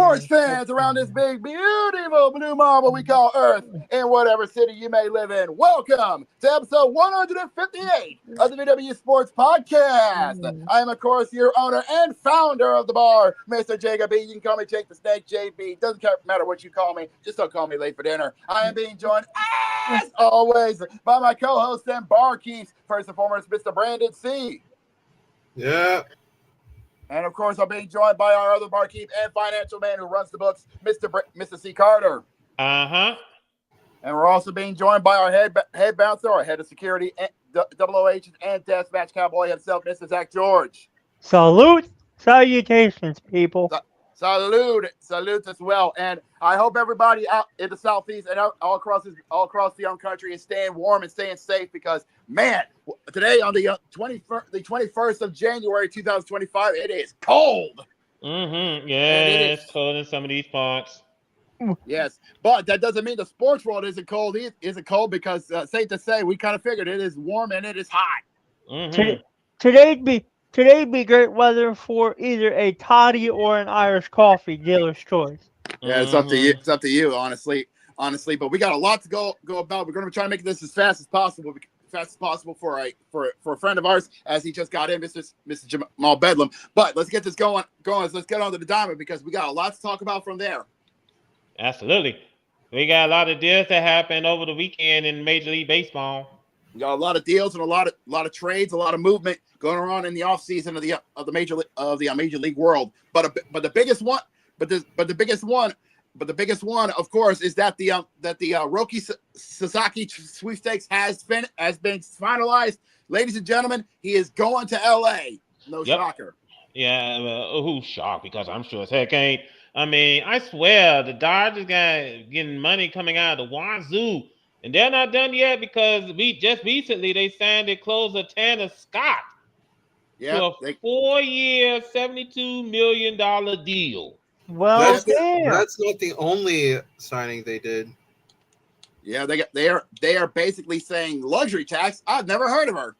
sports fans around this big, beautiful blue marble we call Earth, in whatever city you may live in. Welcome to episode 158 of the VWU Sports Podcast. I am, of course, your owner and founder of the bar, Mr. Jacob B. You can call me Jake the Snake, JB. Doesn't matter what you call me. Just don't call me late for dinner. I am being joined, as always, by my co-host and barkeeps. First and foremost, Mr. Brandon C. Yeah. And, of course, I'm being joined by our other barkeep and financial man who runs the books, Mr. C. Carter. Uh-huh. And we're also being joined by our head bouncer, our head of security, double O agent, and deathmatch cowboy himself, Mr. Zach George. Salutations, people. Salute as well. And I hope everybody out in the Southeast and all across the young country is staying warm and staying safe because, man, today on the 21st of January, 2025, it is cold. Mm-hmm. Yeah, it's cold in some of these parts. Yes, but that doesn't mean the sports world isn't cold. Isn't cold because, safe to say, we kind of figured it is warm and it is hot. Mm-hmm. Today'd be great weather for either a toddy or an Irish coffee, dealer's choice. Yeah, it's up to you. It's up to you, honestly. But we got a lot to go about. We're going to try to make this as fast as possible for a friend of ours as he just got in, Mr. Jamal Bedlam. But let's get this going. Let's get on to the diamond because we got a lot to talk about from there. Absolutely. We got a lot of deals that happened over the weekend in Major League Baseball. We got a lot of deals and a lot of trades, a lot of movement going on in the offseason of the major league world. But the biggest one, of course, is that the Roki Sasaki sweepstakes has been finalized. Ladies and gentlemen, he is going to LA. No shocker. Yeah, who's shocked? Because I'm sure as heck ain't. I mean, I swear the Dodgers got getting money coming out of the wazoo. And they're not done yet because just recently they signed their closer Tanner Scott to a 4-year, $72 million deal. Well, that's not the only signing they did. Yeah, they are basically saying luxury tax. I've never heard of her.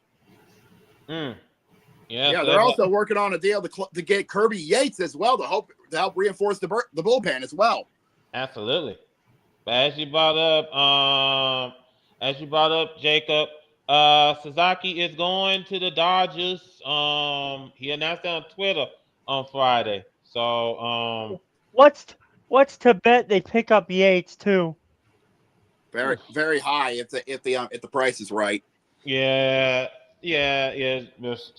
Yeah, they're also working on a deal to get Kirby Yates as well to help reinforce the bullpen as well. Absolutely. But as you brought up, Jacob, Sasaki is going to the Dodgers. He announced that on Twitter on Friday. So, what's to bet they pick up Yates too? Very, very high if the price is right. Yeah. Someone's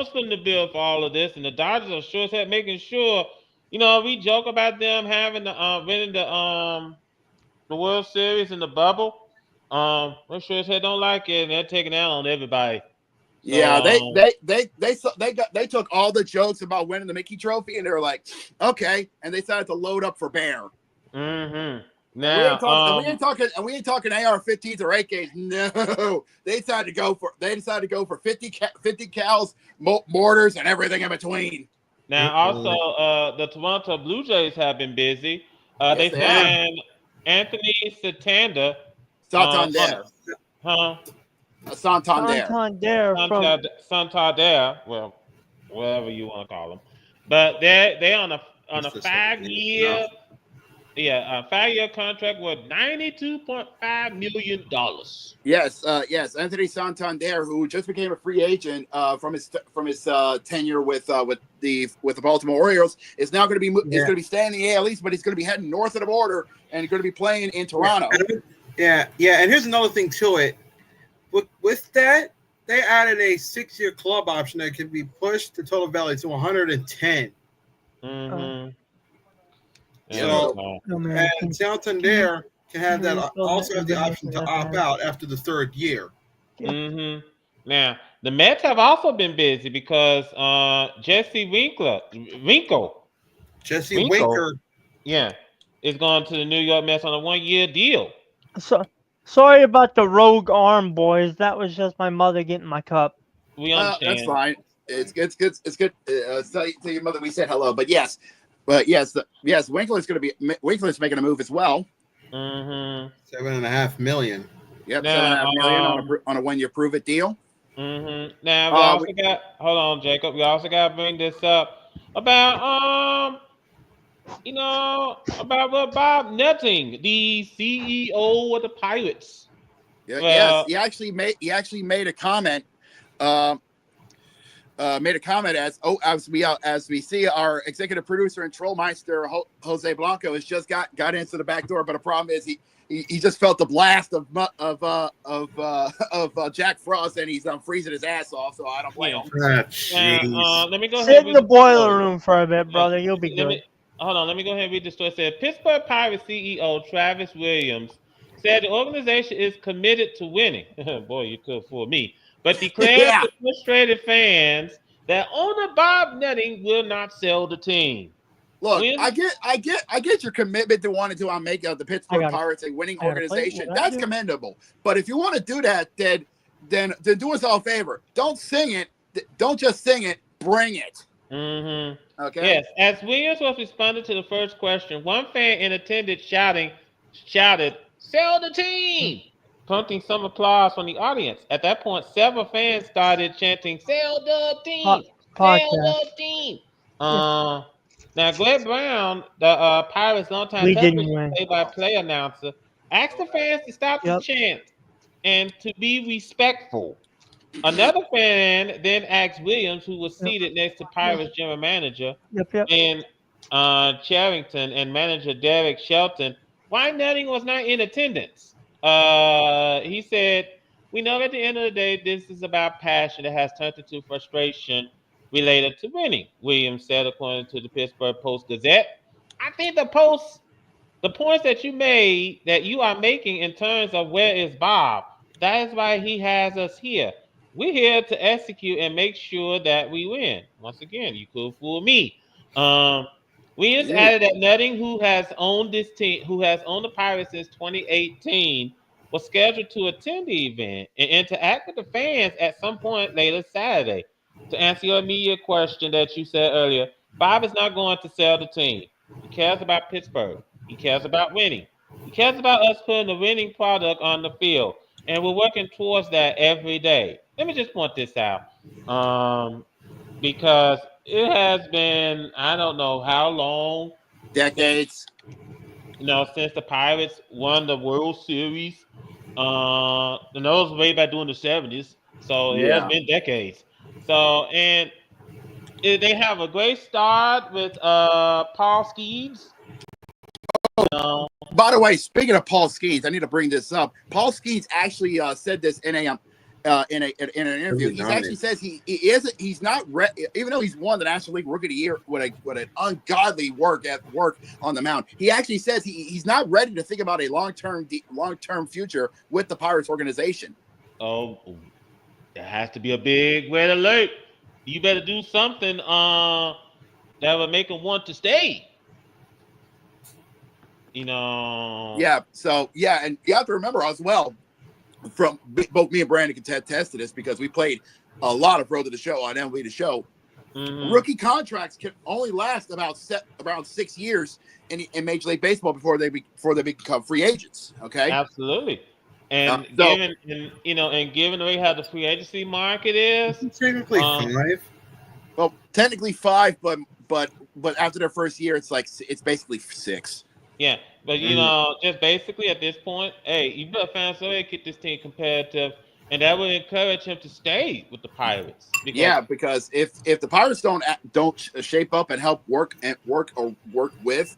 putting the bill for all of this, and the Dodgers are sure as heck making sure. You know, we joke about them having winning the World Series in the bubble. I'm sure as heck don't like it, and they're taking that on everybody. So, yeah, they took all the jokes about winning the Mickey Trophy, and they were like, okay, and they decided to load up for Bear. Mm-hmm. Now, we ain't talking AR-15s or AKs. No, they decided to go for 50 cals, mortars, and everything in between. Now, also, the Toronto Blue Jays have been busy. They signed Anthony Santander. Santander. Santander. Well, whatever you want to call him. But they're on a 5-year. Yeah, a 5-year contract worth $92.5 million. Yes, Anthony Santander, who just became a free agent from his tenure with the Baltimore Orioles, is now going to be staying in the AL East, but he's going to be heading north of the border and going to be playing in Toronto. Yeah, and here's another thing to it. With that, they added a 6-year club option that can be pushed the total value to 110. Mm-hmm. So, and Santander can have that. Also have the option to opt out after the 3rd year. Mm-hmm. Now, the Mets have also been busy because Jesse Winker, yeah, is going to the New York Mets on a 1-year deal. So sorry about the rogue arm, boys. That was just my mother getting my cup. We understand. That's fine. It's good. Tell your mother we said hello. But yes, Winkler's making a move as well. Mm-hmm. $7.5 million. Yep, $7.5 million on a 1-year prove it deal. Mm-hmm. Now hold on, Jacob. We also got to bring this up about about Bob Nutting, the CEO of the Pirates. Yes, Well, he actually made a comment. Um, made a comment as we see our executive producer and trollmeister Jose Blanco has just got into the back door, but the problem is he just felt the blast of Jack Frost, and he's freezing his ass off. So I don't blame yeah. him. Ah, jeez. Let me go ahead Sit and in read the the boiler story. room for a bit, Yeah, brother. You'll be let good. me hold on. Let me go ahead and read the story. It said Pittsburgh Pirates CEO Travis Williams said the organization is committed to winning. Boy, you could fool me. But declared Yeah, to frustrated fans that owner Bob Nutting will not sell the team. look, When I get your commitment to wanting to make the I Pittsburgh got it. Pirates a winning I gotta play. organization. What I That's do? commendable. But if you want to do that, then do us all a favor. Don't sing it. Don't just sing it. Bring it. Mm-hmm. Okay. Yes, as Williams was responding to the first question, one fan in attendance shouted, "Sell the team!" prompting some applause from the audience. At that point, several fans started chanting, "Sell the team! Sell Podcast. the team!" Yeah, Uh, Now, Greg Brown, the Pirates' longtime we didn't television win. play-by-play announcer, asked the fans to stop the Yep. chant and to be respectful. Another fan then asked Williams, who was Yep. seated next to Yep. Pirates general manager Yep. and Charrington and manager Derek Shelton, why Nutting was not in attendance. He said, "We know at the end of the day, this is about passion that has turned into frustration related to winning," Williams said, according to the Pittsburgh Post Gazette. I think the points that you made that you are making in terms of where is Bob, that is why he has us here. We're here to execute and make sure that we win. Once again, you could fool me. Um, Williams Ooh. added that Nutting, who has owned this team, who has owned the Pirates since 2018, was scheduled to attend the event and interact with the fans at some point later Saturday. To answer your immediate question that you said earlier, Bob is not going to sell the team. He cares about Pittsburgh. He cares about winning. He cares about us putting a winning product on the field, and we're working towards that every day. Let me just point this out, um, because it has been I don't know how long since Decades. since the Pirates won the World Series. And that was way back during the '70s, so it has Yeah. been decades. So they have a great start with Paul Skeens. You know, By the way, speaking of Paul Skeens, I need to bring this up. Paul Skeens actually said this in an interview. Really He actually nice. says he's not even though he's won the National League Rookie of the Year with an ungodly work on the mound. He actually says he's not ready to think about a long term future with the Pirates organization. oh, there has to be a big red alert. You better do something that would make him want to stay. You know. Yeah. So yeah, and you have to remember as well. From both me and Brandon can attest to this because we played a lot of Road to the Show on MLB The Show. Mhm. Rookie contracts can only last around 6 years in Major League Baseball before they become free agents. Okay, Absolutely. And so given the way how the free agency market is, Technically um, 5. well, technically 5, but after their first year, it's basically 6. yeah. But Mm. just basically at this point, hey, you better find some way to get this team competitive, and that would encourage him to stay with the Pirates because Yeah, because if the Pirates don't shape up and help work with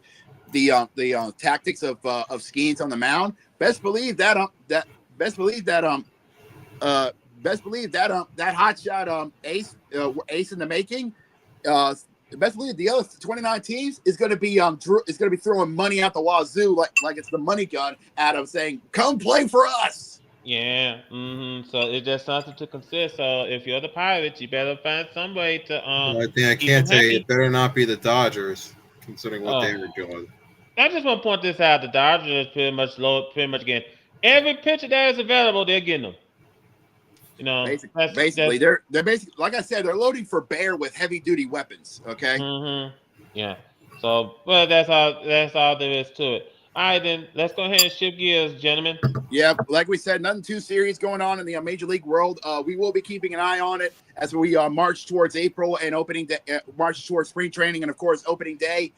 the tactics of Skeens on the mound, best believe that best believe that uh best believe that that hot shot ace in the making, uh best believe the other 29 teams is going to be is going to be throwing money out the wazoo like it's the money gun at them saying come play for us. yeah. So it's just something to consider. So if you're the Pirates, you better find some way to Well, I think I keep them can say happy. it better not be the Dodgers, considering what they Oh, were doing. I just want to point this out: the Dodgers pretty much getting every pitcher that is available. They're getting them. Basically, That's they're basically like I said, they're loading for bear with heavy duty weapons. Okay. yeah. So, but that's all there is to it. All right, then let's go ahead and shift gears, gentlemen. Yeah, like we said, nothing too serious going on in the Major League world. We will be keeping an eye on it as we march towards April and march towards spring training and of course opening day.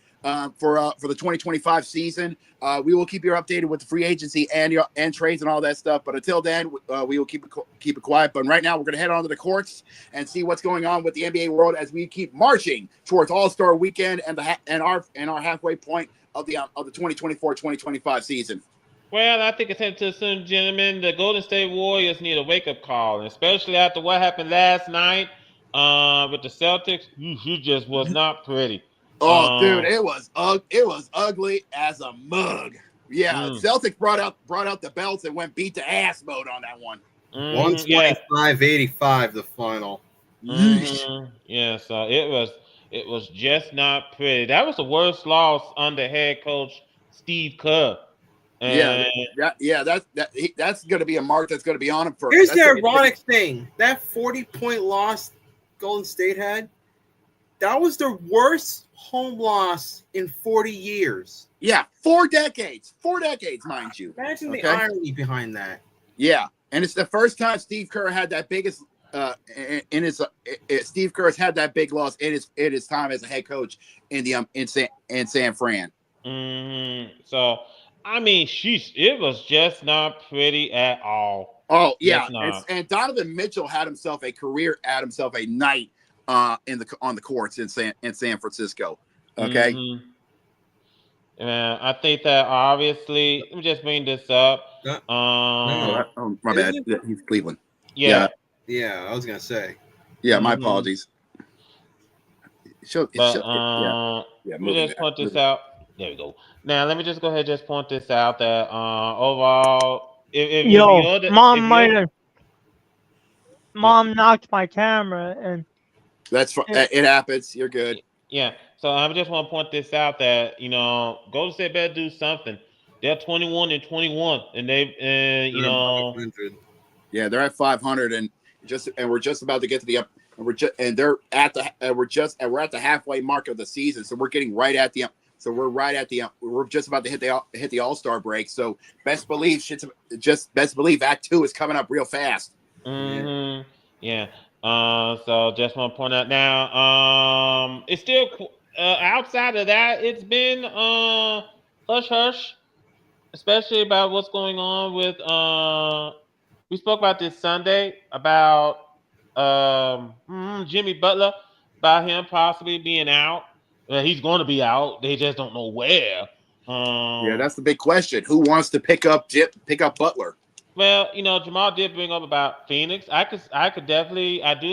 for the 2025 season. We will keep you updated with the free agency and trades and all that stuff. But until then, we will keep it quiet. But right now, we're going to head on to the courts and see what's going on with the NBA world as we keep marching towards All-Star Weekend and our halfway point of the 2024-2025 season. Well, I think it's headed too soon, gentlemen. The Golden State Warriors need a wake-up call, and especially after what happened last night with the Celtics. He just was not pretty. Oh, dude, it was ugly as a mug. Yeah, Celtics brought out the belts and went beat the ass mode on that one. 125-85 the final. Yeah, so it was just not pretty. That was the worst loss under head coach Steve Kerr. And that's going to be a mark that's going to be on him for. Here's the ironic thing: that 40-point loss Golden State had, that was their worst home loss in 40 years. Yeah, 4 decades, mind you. Imagine the irony behind that. Yeah, and it's the first time Steve Kerr had that biggest Steve Kerr's had that big loss in his time as a head coach in San Fran. So, I mean, it was just not pretty at all. Oh yeah, and Donovan Mitchell had himself a night on the courts in San Francisco. Okay. I think that obviously, let me just bring this up. My bad. He's Cleveland. Yeah, I was gonna say. Yeah, my apologies. Let me just point this out. There we go. Now, let me just go ahead and just point this out that overall, Mom knocked my camera, and it happens. You're good. Yeah. So I just want to point this out that Golden State better do something. They're 21-21, and they're at 500, and we're just about to get to the up. And we're at the halfway mark of the season, so we're getting right at the. So we're just about to hit the All-Star break. So best believe Act 2 is coming up real fast. Yeah. So just want to point out now, it's still outside of that, it's been hush hush, especially about what's going on with we spoke about this Sunday about Jimmy Butler, about him possibly being out. He's going to be out. They just don't know where. That's the big question. Who wants to pick up Butler? Well, Jamal did bring up about Phoenix. I do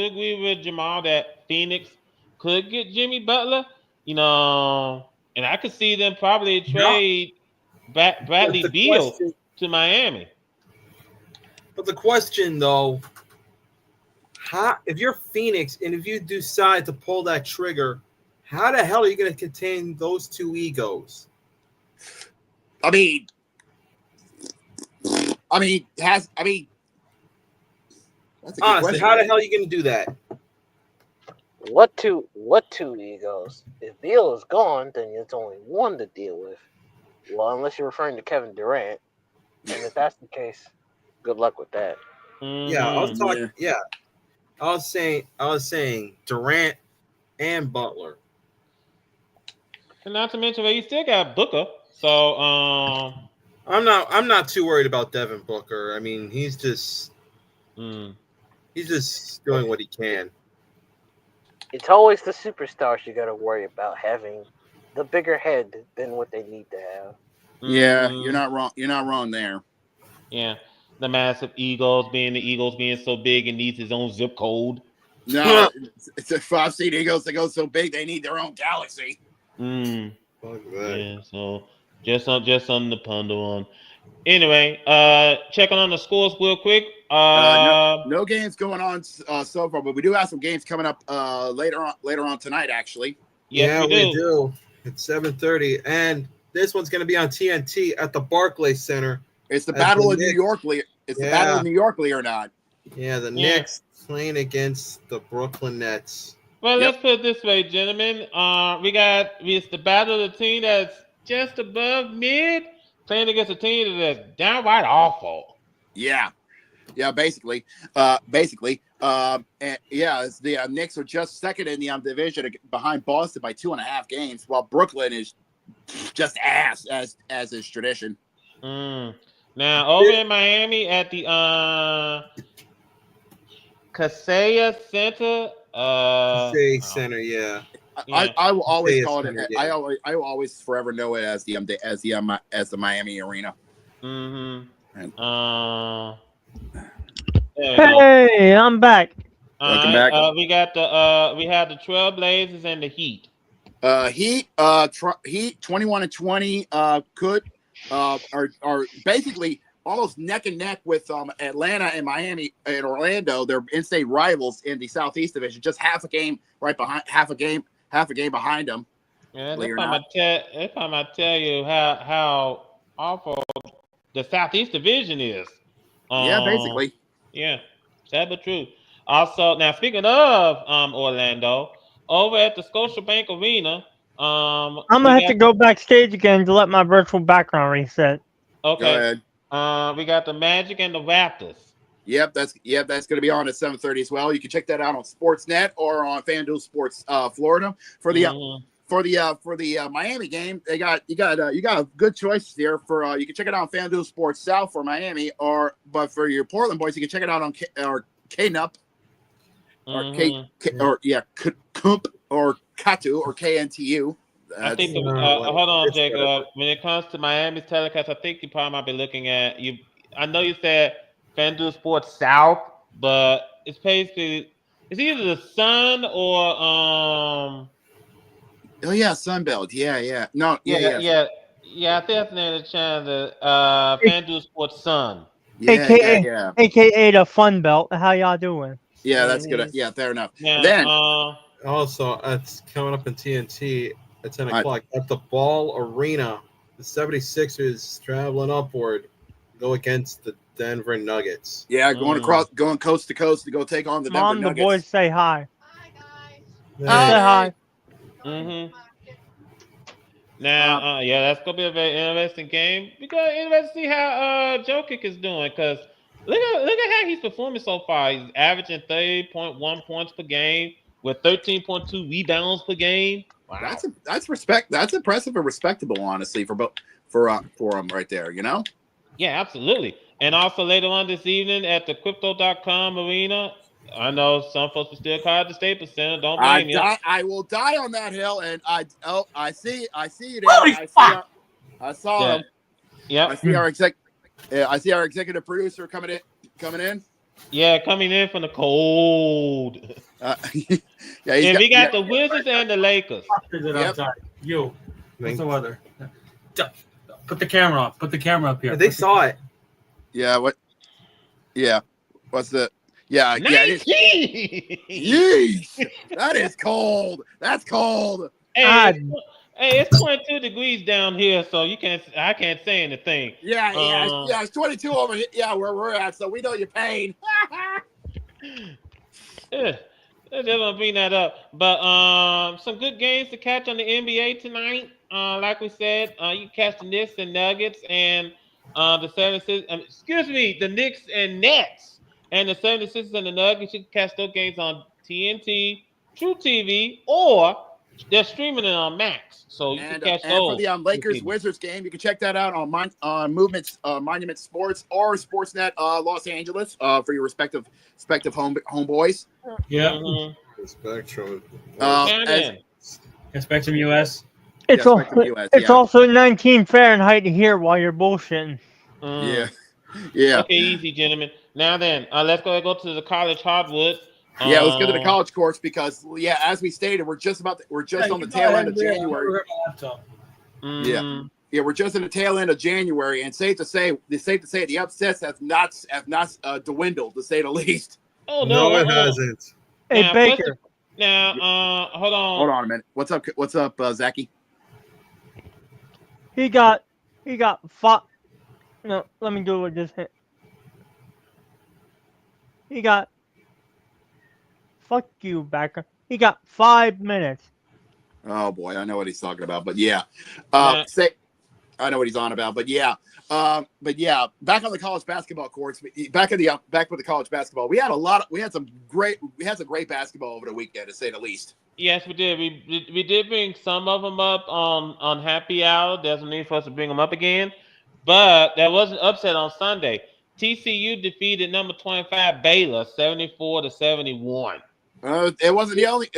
agree with Jamal that Phoenix could get Jimmy Butler. And I could see them probably trade Bradley Beal to Miami. But the question, though, if you're Phoenix and if you decide to pull that trigger, how the hell are you going to contain those two egos? I mean, that's a good honestly, question. How the hell are you going to do that? What two egos? If Beal is gone, then it's only one to deal with. Well, unless you're referring to Kevin Durant, and if that's the case, good luck with that. Yeah, I was talking. Yeah, I was saying Durant and Butler. And not to mention, you still got Booker. So I'm not too worried about Devin Booker. I mean, he's just doing what he can. It's always the superstars you got to worry about having the bigger head than what they need to have. Yeah, you're not wrong. You're not wrong there. Yeah, the massive Eagles being so big and needs his own zip code. No, it's a 5-seed Eagles that go so big they need their own galaxy. Yeah, so just something to ponder on. Anyway, checking on the scores real quick. No games going on so far, but we do have some games coming up later on tonight. Actually, yes, we do. It's 7:30, and this one's going to be on TNT at the Barclays Center. It's the Battle of New York. It's the Battle of New York, or not? Yeah, the Knicks playing against the Brooklyn Nets. Well, let's put it this way, gentlemen. It's the battle of the team that's just above mid, playing against a team that's downright awful. Yeah, basically. And the Knicks are just second in the division behind Boston by 2.5 games, while Brooklyn is just ass as is tradition. Now over in Miami at the Kaseya Center. Say center, yeah. I will always Say call it. center, I yeah. will always forever know it as the Miami Arena. There we go. Hey, I'm back. Welcome back. We got we have the Trailblazers and the Heat. Heat 21-20 could are basically almost neck and neck with Atlanta and Miami and Orlando. They're in-state rivals in the Southeast Division, just half a game behind them. Yeah, that's time I tell you how awful the Southeast Division is. Yeah, basically. Yeah, sad but true. Also, now speaking of Orlando, over at the Scotiabank Arena, I'm gonna have to go backstage again to let my virtual background reset. Okay. Go ahead. We got the Magic and the Raptors. Yep, that's going to be on at 7:30 as well. You can check that out on Sportsnet or on FanDuel Sports Florida for the Miami game. You got good choices here for you can check it out on FanDuel Sports South for Miami, but for your Portland boys, you can check it out on KNUP Kump or Katu or KNTU. I think hold on, Jacob. When it comes to Miami's telecast, I think you probably might be looking at you. I know you said FanDuel Sports South, but it's basically it's either the Sun or Oh yeah, Sunbelt. Yeah. No, yeah. I think that's the name of the channel. The FanDuel Sports Sun. AKA the Fun Belt. How y'all doing? Yeah, that's good. Yeah, fair enough. Now, then also, it's coming up in TNT at 10 o'clock at the Ball Arena. The 76ers traveling upward, go against the Denver Nuggets. Yeah, going coast to coast to go take on the Denver Nuggets. The boys say hi. Hi, guys. Say hi. Now, that's gonna be a very interesting game. We're gonna interested to see how Jokic is doing because look at how he's performing so far. He's averaging 30.1 points per game with 13.2 rebounds per game. Wow. That's respect. That's impressive and respectable, honestly, for him right there. You know. Yeah, absolutely. And also later on this evening at the Crypto.com arena, I know some folks will still call it the Staples Center. Don't blame you. I will die on that hill, and I see you there. I saw him. Yeah. I see our executive producer coming in. Yeah, coming in from the cold. We got the Wizards and the Lakers. What's the weather? Put the camera up. Put the camera up here. They saw it. Yeah. What? Yeah. What's the? Yeah. 19! Yeesh. That is cold. That's cold. Hey, it's 22 degrees down here, so I can't say anything. Yeah, it's 22 over here. Yeah, where we're at, so we know your pain. Yeah, just gonna bring that up. But some good games to catch on the NBA tonight. Like we said, you can catch the Knicks and Nuggets and the 76ers. The Knicks and Nets and the 76ers and the Nuggets. You can catch those games on TNT, True TV, or they're streaming it on Max, so you can catch those. And for the Lakers Wizards game, you can check that out on Monument Sports or Sportsnet Los Angeles for your respective homeboys. Yeah. Spectrum. Spectrum US. It's also 19 Fahrenheit here while you're bullshitting. Yeah. Okay, easy, gentlemen. Now then, let's go to the college hardwood. Yeah, let's get to the college course because as we stated, we're just on the tail end of January. Yeah, we're just in the tail end of January, and safe to say the upsets have not dwindled, to say the least. Oh no, it hasn't. Hey Baker. Hold on. Hold on a minute. What's up, Zachy? He got five. No, let me do it with this hit. He got. Fuck you, Baker. He got 5 minutes. Oh boy, I know what he's talking about, but yeah. I know what he's on about, but yeah, back on the college basketball courts, back with the college basketball, we had some great basketball over the weekend, to say the least. Yes, we did. We did bring some of them up on Happy Hour. There's no need for us to bring them up again, but there was an upset on Sunday. TCU defeated number 25 Baylor 74-71. It wasn't the only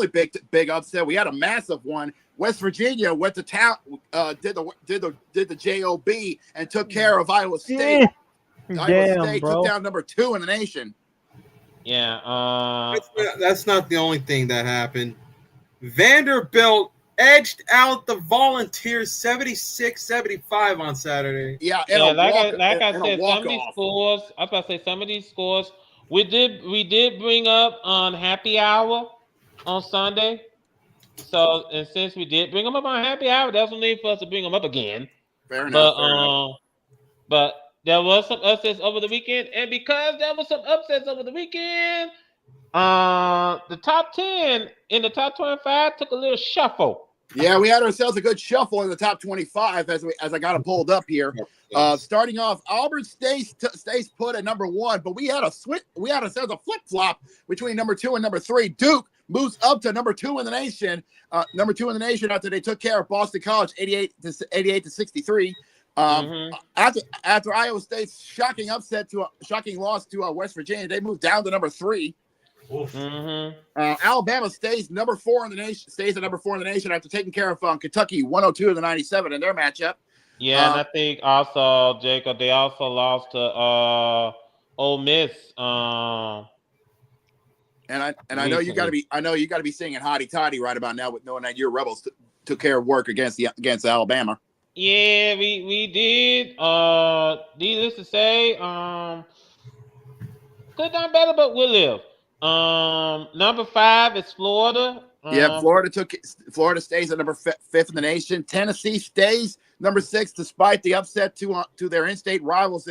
big upset. We had a massive one. West Virginia went to town, did the job and took care of Iowa State. Iowa State bro. took down number 2 in the nation. Yeah. That's not the only thing that happened. Vanderbilt edged out the Volunteers 76-75 on Saturday. Yeah, Like I said, some of these scores. I was about to say some of these scores. We did bring up on Happy Hour on Sunday. So, and since we did bring them up on Happy Hour, there's no need for us to bring them up again. Fair enough. But there was some upsets over the weekend, and because there was some upsets over the weekend, the top 10 in the top 25 took a little shuffle. Yeah, we had ourselves a good shuffle in the top 25 as I got it pulled up here. Starting off, Auburn stays put at number 1, but we had ourselves a flip flop between number 2 and number 3. Duke moves up to number 2 in the nation. Number 2 in the nation after they took care of Boston College 88-63. After Iowa State's shocking loss to West Virginia, they moved down to number 3. Alabama stays number 4 in the nation. Stays at number 4 in the nation after taking care of Kentucky 102-97 in their matchup. Yeah, and I think also, Jacob, they also lost to Ole Miss. And I know you got to be singing "Hotty Toddy" right about now, with knowing that your Rebels took care of work against Alabama. Yeah, we did. Needless to say, good done better, but we'll live. Number 5 is Florida. Florida stays at number 5th in the nation. Tennessee stays number 6 despite the upset to their in-state rivals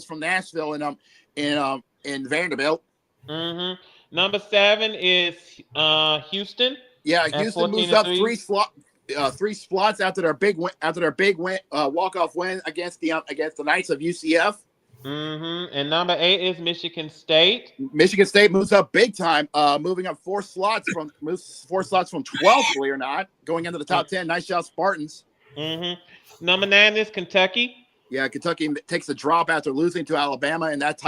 from Nashville in Vanderbilt. Number 7 is Houston. Yeah, Houston moves up 3 spots after their big win, walk-off win against the Knights of UCF. And number 8 is Michigan State. Michigan State moves up big time, moving up 4 slots from 12th, believe it or not, going into the top 10. Nice job, Spartans. Number 9 is Kentucky. Yeah, Kentucky takes a drop after losing to Alabama in that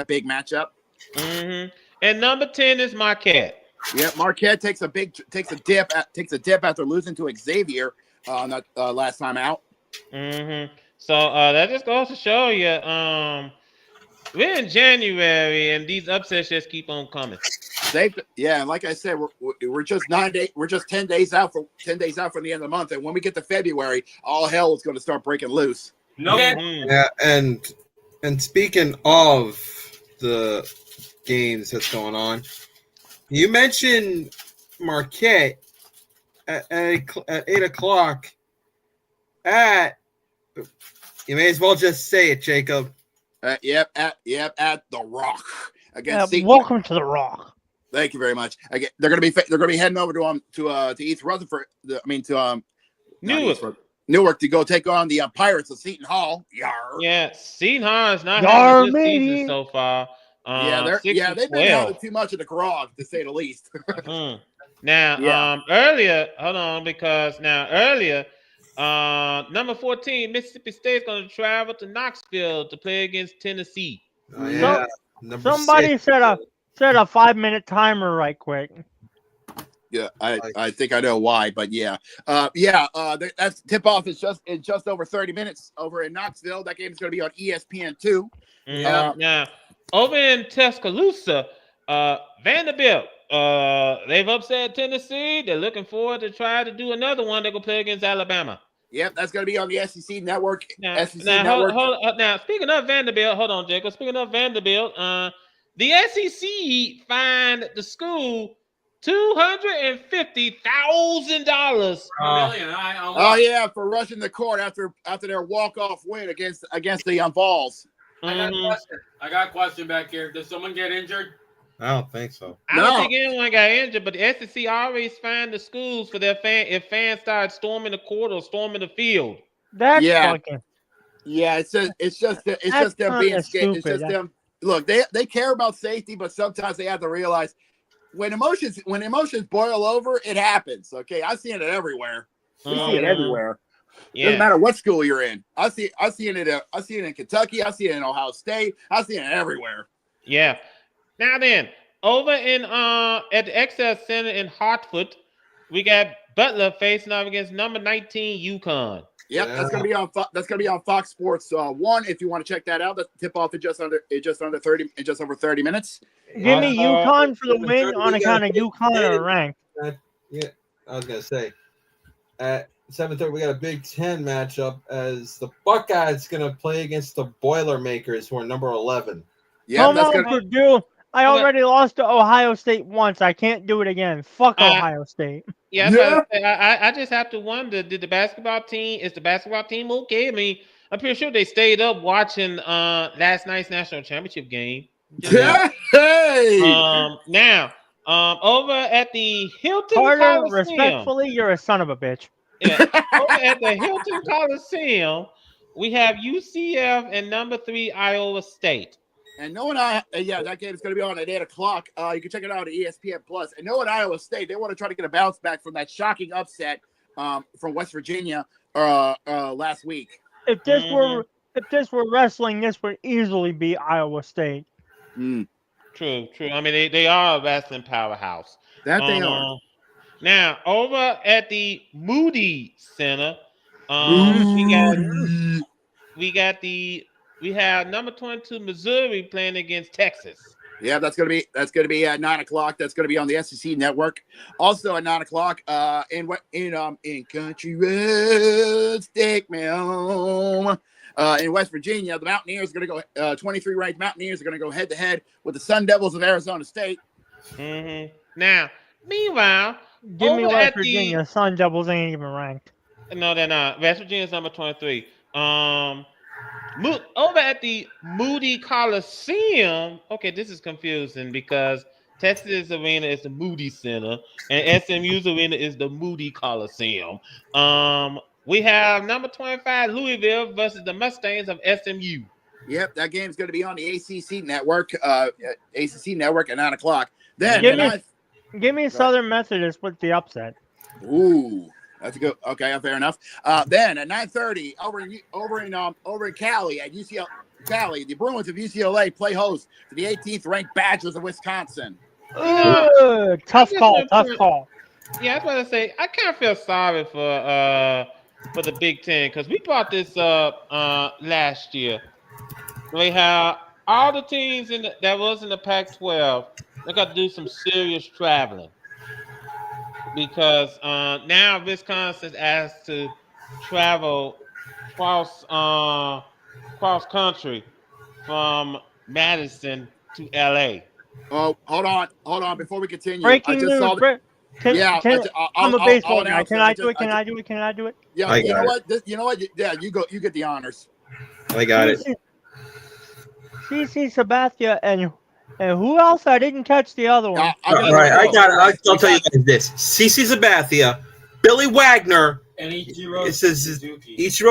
big matchup. And number 10 is Marquette. Yeah, Marquette takes a dip after losing to Xavier last time out. So that just goes to show you, we're in January and these upsets just keep on coming. Yeah, and like I said, we're just 9 days. We're just 10 days out from the end of the month, and when we get to February, all hell is going to start breaking loose. Yeah, and speaking of the games that's going on, you mentioned Marquette at 8 o'clock. You may as well just say it, Jacob. At the Rock against Seton. Welcome to the Rock. Thank you very much. They're going to be heading over to East Rutherford. Newark to go take on the Pirates of Seton Hall. Yar. Yeah, Seton Hall is not having a good season so far. They've been having too much of the grog, to say the least. Earlier, number 14, Mississippi State is going to travel to Knoxville to play against Tennessee. Somebody set a 5-minute timer right quick. Yeah, I think I know why, but that's tip off is just over 30 minutes over in Knoxville. That game is going to be on ESPN2. Now, over in Tuscaloosa, Vanderbilt, they've upset Tennessee. They're looking forward to try to do another one. They're going to play against Alabama. Yep, that's going to be on the SEC Network. Now, speaking of Vanderbilt, hold on, Jacob. Speaking of Vanderbilt, the SEC fined the school $250,000. For rushing the court after their walk-off win against the Vols. I got a question back here. Did someone get injured? I don't think so. I don't think anyone got injured, but the SEC always fined the schools for their if fans start storming the court or storming the field. That's Yeah. fucking. Yeah, it's just That's them being kinda scared. It's stupid. just them. Look, they care about safety, but sometimes they have to realize when emotions boil over, it happens. Okay, I've seen it everywhere. We see it everywhere. Doesn't Yeah. matter what school you're in. I see it in Kentucky. I see it in Ohio State. I see it everywhere. Yeah. Now then, over in at the Excel Center in Hartford, we got Butler facing off against number 19 UConn. Yep, that's gonna be on Fox Sports 1. If you want to check that out, that's tip off in just over 30 minutes. Give me Also, UConn for the win on account of UConn are ranked. Yeah, I was gonna say at 7:30 we got a Big Ten matchup as the Buckeyes gonna play against the Boilermakers, who are number 11. Yeah, Come that's on, gonna. Purdue. I already lost to Ohio State once. I can't do it again. Fuck Ohio State. Yeah, that's what I say. I just have to wonder, is the basketball team okay? I mean, I'm pretty sure they stayed up watching last night's national championship game. Yeah. Hey. Now, over at the Hilton Carter, Coliseum. respectfully, you're a son of a bitch. Yeah, over at the Hilton Coliseum, we have UCF and number 3 Iowa State. And knowing that game is going to be on at 8:00. You can check it out at ESPN Plus. And knowing Iowa State, they want to try to get a bounce back from that shocking upset from West Virginia last week. If this were wrestling, this would easily be Iowa State. Mm. True. I mean, they are a wrestling powerhouse. That they are. Now, over at the Moody Center, we have number 22 Missouri playing against Texas. Yeah, that's gonna be at 9:00. That's gonna be on the SEC network. Also at 9:00, in Country Roads, Take Me Home. In West Virginia, the Mountaineers are going to go. 23 ranked Mountaineers are going to go head to head with the Sun Devils of Arizona State. Mm-hmm. Now, meanwhile, give me West Virginia. Sun Devils ain't even ranked. No, they're not. West Virginia's number 23. Over at the Moody Coliseum. Okay, this is confusing because Texas Arena is the Moody Center and SMU's arena is the Moody Coliseum. We have number 25 Louisville versus the Mustangs of SMU. Yep, that game's going to be on the ACC network. ACC network at 9:00. Then give me Southern Methodist with the upset. Ooh, that's a good. Okay, fair enough. Then at 9:30 over in Cali at UCLA, Cali, the Bruins of UCLA play host to the 18th ranked Badgers of Wisconsin. Tough call. Yeah, I was about to say I kind of feel sorry for the Big Ten because we brought this up last year. We have all the teams that was in the Pac-12. They got to do some serious traveling because now Wisconsin's asked to travel cross country from Madison to LA. Oh, hold on. Before we continue, breaking news. I'm a baseball guy. Can I do it? Yeah, you know what? Yeah, you go. You get the honors. I got it. CC Sabathia and who else? I didn't catch the other one. All right, I got it. I'll tell you guys this: CC Sabathia, Billy Wagner, and Ichiro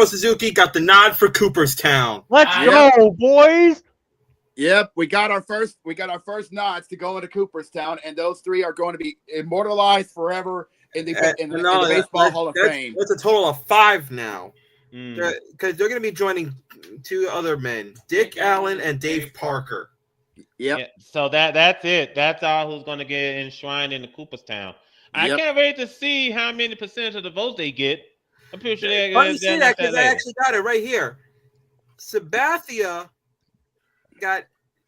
Suzuki got the nod for Cooperstown. Let's go, boys. Yep, we got our first nods to go into Cooperstown, and those three are going to be immortalized forever in the Baseball Hall of Fame. That's a total of 5 now, because they're going to be joining 2 other men, Dick Allen and Dave Parker. Yep. Yeah, so that's it. That's all who's going to get enshrined into Cooperstown. I can't wait to see how many percentage of the votes they get. I'm pretty sure they're going to see that because I actually got it right here. Sabathia got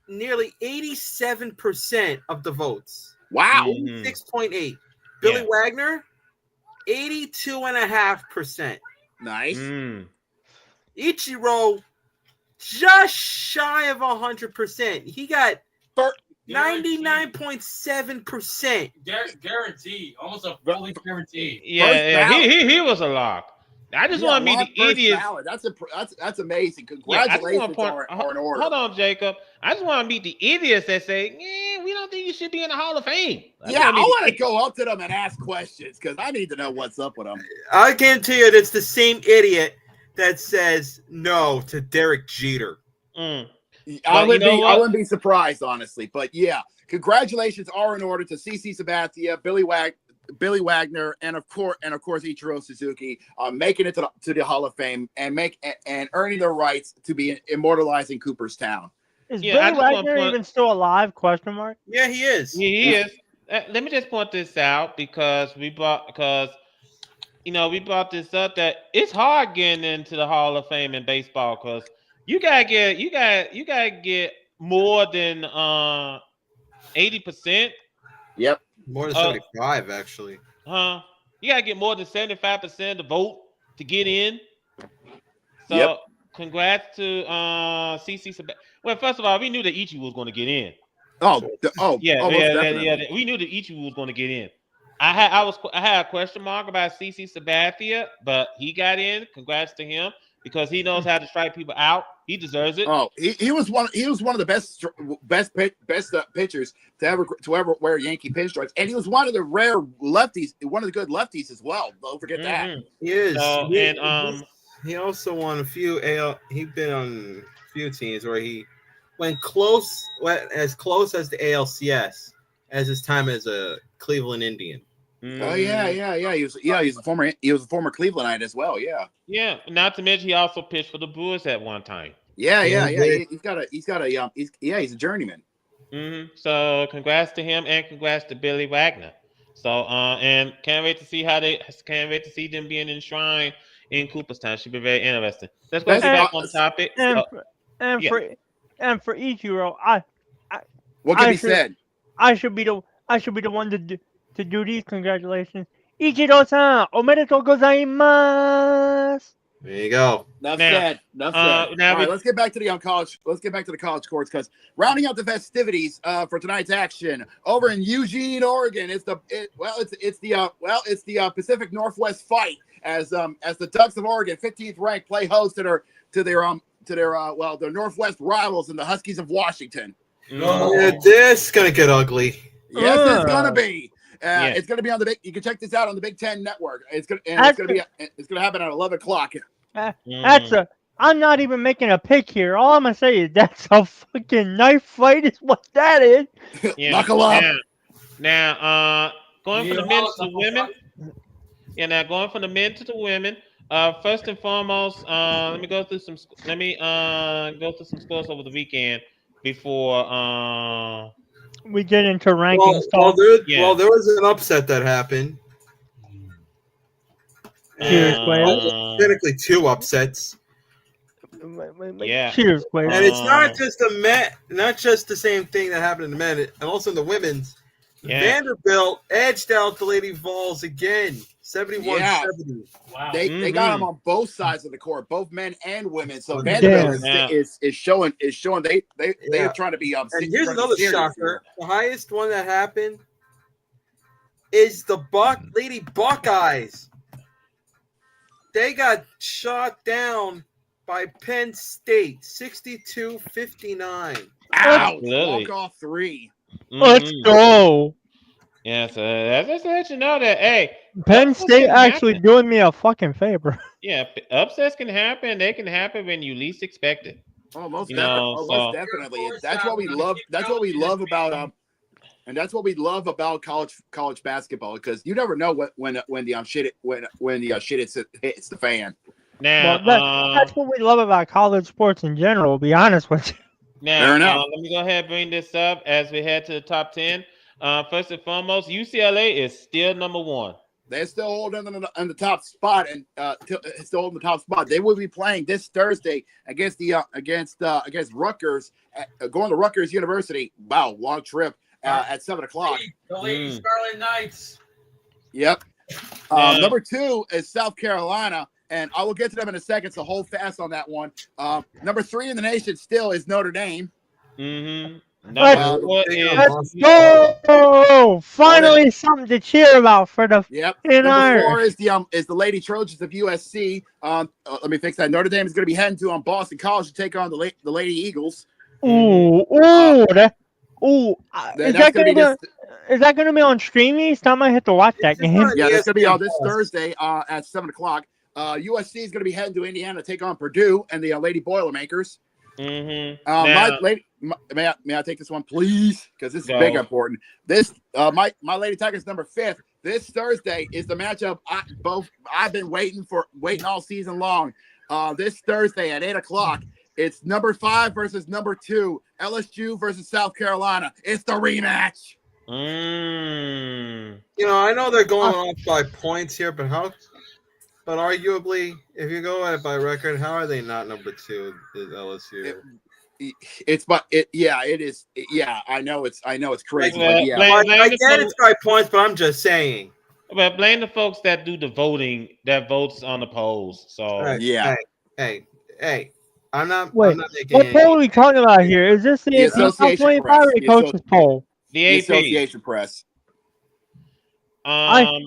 nearly 87% of the votes. Wow. 86.8. Billy Wagner, 82.5%. Nice. Ichiro, just shy of 100%. He got 99.7%. Guaranteed. Almost a fully guaranteed. Yeah, he was a lock. I just want to meet the idiots. That's amazing. Congratulations on order. Hold on, Jacob. I just want to meet the idiots that say, we don't think you should be in the Hall of Fame. I want to go up to them and ask questions because I need to know what's up with them. I guarantee you it's the same idiot that says no to Derek Jeter. Mm. I But you know what? wouldn't be surprised, honestly. But yeah, congratulations are in order to CC Sabathia, Billy Wagner, and of course Ichiro Suzuki, making it to the Hall of Fame and earning their rights to be immortalized in Cooperstown. Is Yeah, I Billy just want to Wagner point. even still alive? Question mark. Yeah, he is. He is. Let me just point this out because we brought this up that it's hard getting into the Hall of Fame in baseball because you gotta get more than 80%. Yep. More than Uh, 75, actually. Huh? You gotta get more than 75% to vote to get in. So Yep. congrats to CC Sabat. Well, first of all, we knew that Ichi was going to get in. Oh, Most definitely. yeah. We knew that Ichi was going to get in. I had a question mark about CC Sabathia, but he got in. Congrats to him because he knows how to strike people out. He deserves it. Oh, he was one of the best pitchers to ever wear Yankee pinstripes, and he was one of the rare lefties, one of the good lefties as well. Don't forget that. He is. So, he also won a few AL. He's been on a few teams where he went as close as the ALCS as his time as a Cleveland Indian. Oh yeah. He was a former Clevelandite as well. Yeah. Yeah. Not to mention he also pitched for the Brewers at one time. Yeah. He's a journeyman. So congrats to him and congrats to Billy Wagner. So and can't wait to see them being enshrined in Cooperstown. Should be very interesting. Let's go back on topic. And for Ichiro, What can be said? I should be the one to do these congratulations. Ichiro-san, omedetou gozaimasu. There you go. Enough said. All right, let's get back to the college. Let's get back to the college courts because rounding out the festivities for tonight's action over in Eugene, Oregon, it's the Pacific Northwest fight as the Ducks of Oregon, 15th ranked, play host to their Northwest rivals in the Huskies of Washington. Yeah, this is gonna get ugly. Yes, it's gonna be. It's going to be on the big. You can check this out on the Big Ten Network. It's going to happen at 11 o'clock. I'm not even making a pick here. All I'm gonna say is that's a fucking knife fight. Is what that is. Knuckle up. Now, going from the men to the women. Yeah, now going from the men to the women. First and foremost, let me go through some scores over the weekend before we get into rankings. Well, there was an upset that happened. Technically, two upsets. Yeah. Cheers, players. And it's not just the same thing that happened in the men, and also in the women's. Yeah. Vanderbilt edged out the Lady Vols again, 71-70. Wow. They got them on both sides of the court, both men and women. So Vanderbilt is showing they're trying to be And here's another shocker: the highest one that happened is the Lady Buckeyes. They got shot down by Penn State, 62-59. Ow! Walk off three. Let's go. Yeah, so that's to let you know that Penn State actually doing me a fucking favor. Yeah, upsets can happen. They can happen when you least expect it. Oh, most definitely. That's what we love. That's what we love about and that's what we love about college basketball because you never know when the shit hits the fan. Now that's what we love about college sports in general. To be honest with you. Now, let me go ahead and bring this up as we head to the top 10. First and foremost, UCLA is still number one. They're still holding on the top spot and still holding the top spot. They will be playing this Thursday against Rutgers, going to Rutgers University. Wow, long trip at 7 o'clock. The Lady Scarlet Knights. Yep. Number 2 is South Carolina. And I will get to them in a second, so hold fast on that one. Number 3 in the nation still is Notre Dame. Let's go! Finally, something to cheer about for the. Yep. Number 4 is the Lady Trojans of USC. Let me fix that. Notre Dame is going to be heading to Boston College to take on the Lady Eagles. Is that going to be on streaming? Time I have to watch that game. Yeah, it's going to be on this Thursday at 7 o'clock. USC is going to be heading to Indiana to take on Purdue and the Lady Boilermakers. Mm-hmm. May I take this one, please? Because this is Go. big important. This my Lady Tigers number 5th. This Thursday is the matchup I've been waiting all season long. This Thursday at 8:00, it's number 5 versus number 2, LSU versus South Carolina. It's the rematch. You know, I know they're going off by points here, but arguably, if you go at it by record, how are they not number 2 at LSU? It is. Yeah, I know it's crazy. Well, but yeah, I get it's by points, but I'm just saying. But blame the folks that do the voting, that votes on the polls. So Right. Yeah. Hey. I'm not Wait, making what any. poll are we talking about here? Is this the Association 25 Press. or the coaches poll? the the AP. Association Press. I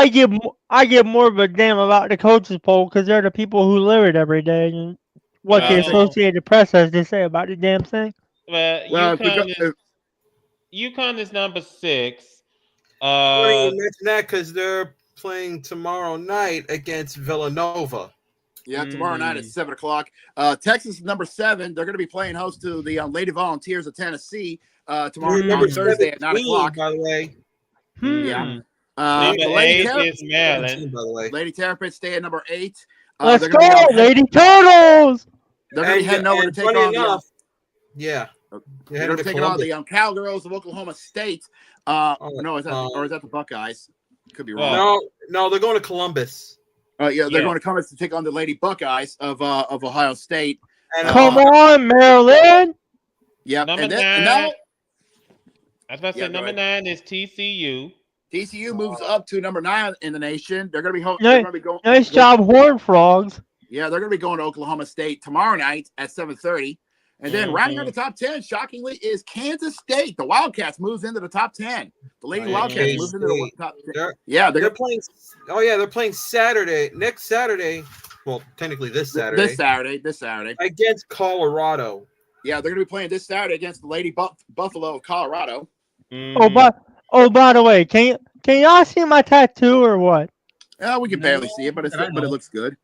give more of a damn about the coaches poll because they're the people who live it every day and what the Well- Associated Press has to say about the damn thing. Well, UConn is number 6. Funny you mention that because they're playing tomorrow night against Villanova. Yeah, tomorrow night at 7:00. Texas is number 7. They're going to be playing host to the Lady Volunteers of Tennessee tomorrow on Thursday at 9:00. By the way. Yeah. Number the Lady 8 is Maryland. By the way. Lady Terrapins stay at number 8. Let's they're go, gonna be Lady Turtles! They're going to be heading over to take on they're going to take on the Cowgirls of Oklahoma State. No, is that the Buckeyes? Could be wrong. No, they're going to Columbus. They're going to Columbus to take on the Lady Buckeyes of Ohio State. And, Come on, Maryland! Yeah, Number and 9. now I was about to say number 9 is TCU. TCU moves up to number 9 in the nation. They're going to be going. Nice job, Horned Frogs. Yeah, they're going to be going to Oklahoma State tomorrow night at 7:30. And then rounding out the top 10, shockingly, is Kansas State. The Wildcats moves into the top 10. The Lady Wildcats moves into the top 10. They're playing. Oh yeah, they're playing next Saturday. Well, technically this Saturday. This Saturday against Colorado. Yeah, they're going to be playing this Saturday against the Lady Buffalo of Colorado. By the way, can y'all see my tattoo or what? We can barely see it, but it looks good.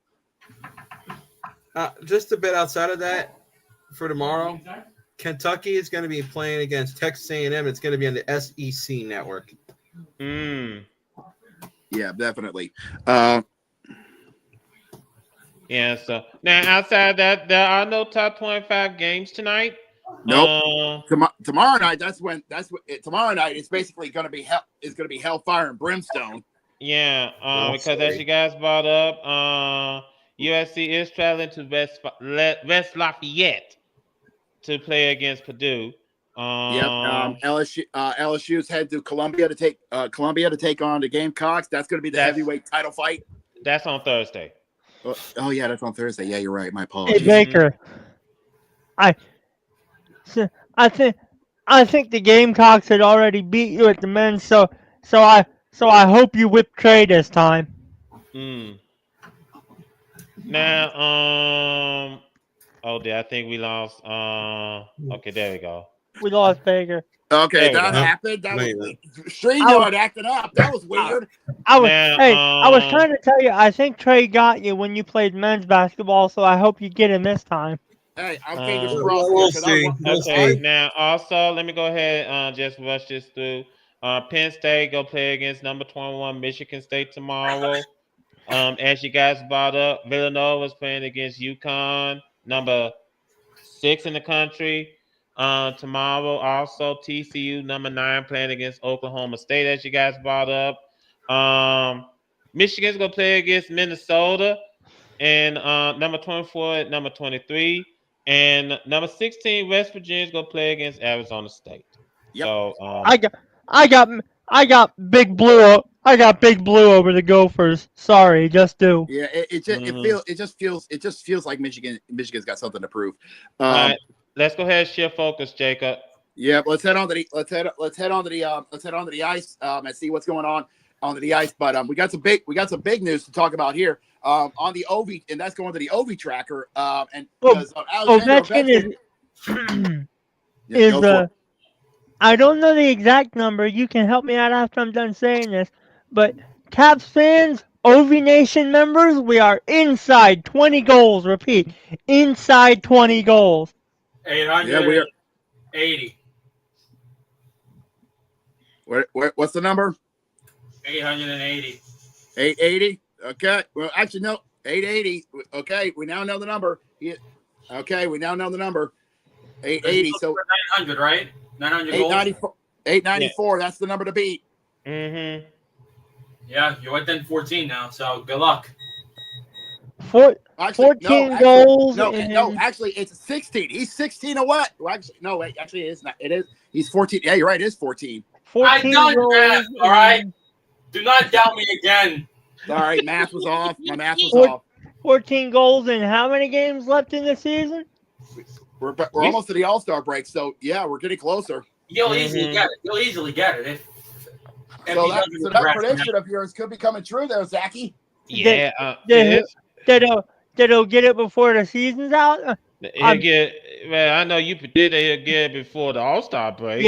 Just a bit outside of that, for tomorrow, Kentucky is going to be playing against Texas A&M. It's going to be on the SEC network. Yeah, definitely. Yeah. So now, outside that, there are no top 25 games tonight. Nope. Tomorrow night. Tomorrow night. It's basically going to be It's going to be hellfire and brimstone. Yeah. Because as you guys brought up, USC is traveling to West Lafayette to play against Purdue. LSU's head to Columbia to take on the Gamecocks. That's going to be the heavyweight title fight. That's on Thursday. Oh yeah, that's on Thursday. Yeah, you're right. My apologies. Hey Baker, I think the Gamecocks had already beat you at the men's, so I hope you whip Trey this time. Now, I think we lost. Okay, there we go. We lost Baker. Okay, that happened. That was StreamYard acting up. That was weird. I was trying to tell you. I think Trey got you when you played men's basketball, so I hope you get him this time. Hey, I'm fingers crossed. We'll see. Okay, now also let me go ahead just rush this through. Penn State go play against number 21 Michigan State tomorrow. As you guys brought up, Villanova is playing against UConn, number 6 in the country. Tomorrow, also TCU, number 9, playing against Oklahoma State, as you guys brought up. Michigan's going to play against Minnesota, and number 24, number 23. And number 16, West Virginia's going to play against Arizona State. Yep. So, I got big blue. I got big blue over the Gophers. Sorry, just do. Yeah, it just feels like Michigan's got something to prove. All right, let's go ahead and shift focus, Jacob. Yeah, let's head on to the ice and see what's going on the ice. But we got some big news to talk about here on the OV, and that's going to the OV tracker. And Ovechkin is I don't know the exact number. You can help me out after I'm done saying this. But Caps fans, OV Nation members, we are inside 20 goals. Repeat, inside 20 goals. 880. Yeah, we are. What's the number? 880. 880. Okay. Well, actually, no. 880. Okay, we now know the number. Okay, we now know the number. 880. So 900, right? 900 goals. 894. 894. That's the number to beat. Mm-hmm. Yeah, you're within 14 now, so good luck. Actually, 14 goals. No, actually, it's 16. He's 16 away. Well, actually, no, wait. Actually, it is not. It is. He's 14. Yeah, you're right. It is 14. 14 done goals. math, all right? Do not doubt me again. All right, math was off. My math was off. 14 goals and how many games left in the season? We're almost to the All-Star break, so yeah, we're getting closer. You'll easily get it. You'll easily get it. If So that prediction of yours could be coming true there, Zachy. Yeah. That he'll get it before the season's out? He'll get. Well, I know you predicted he'll get it before the All-Star break.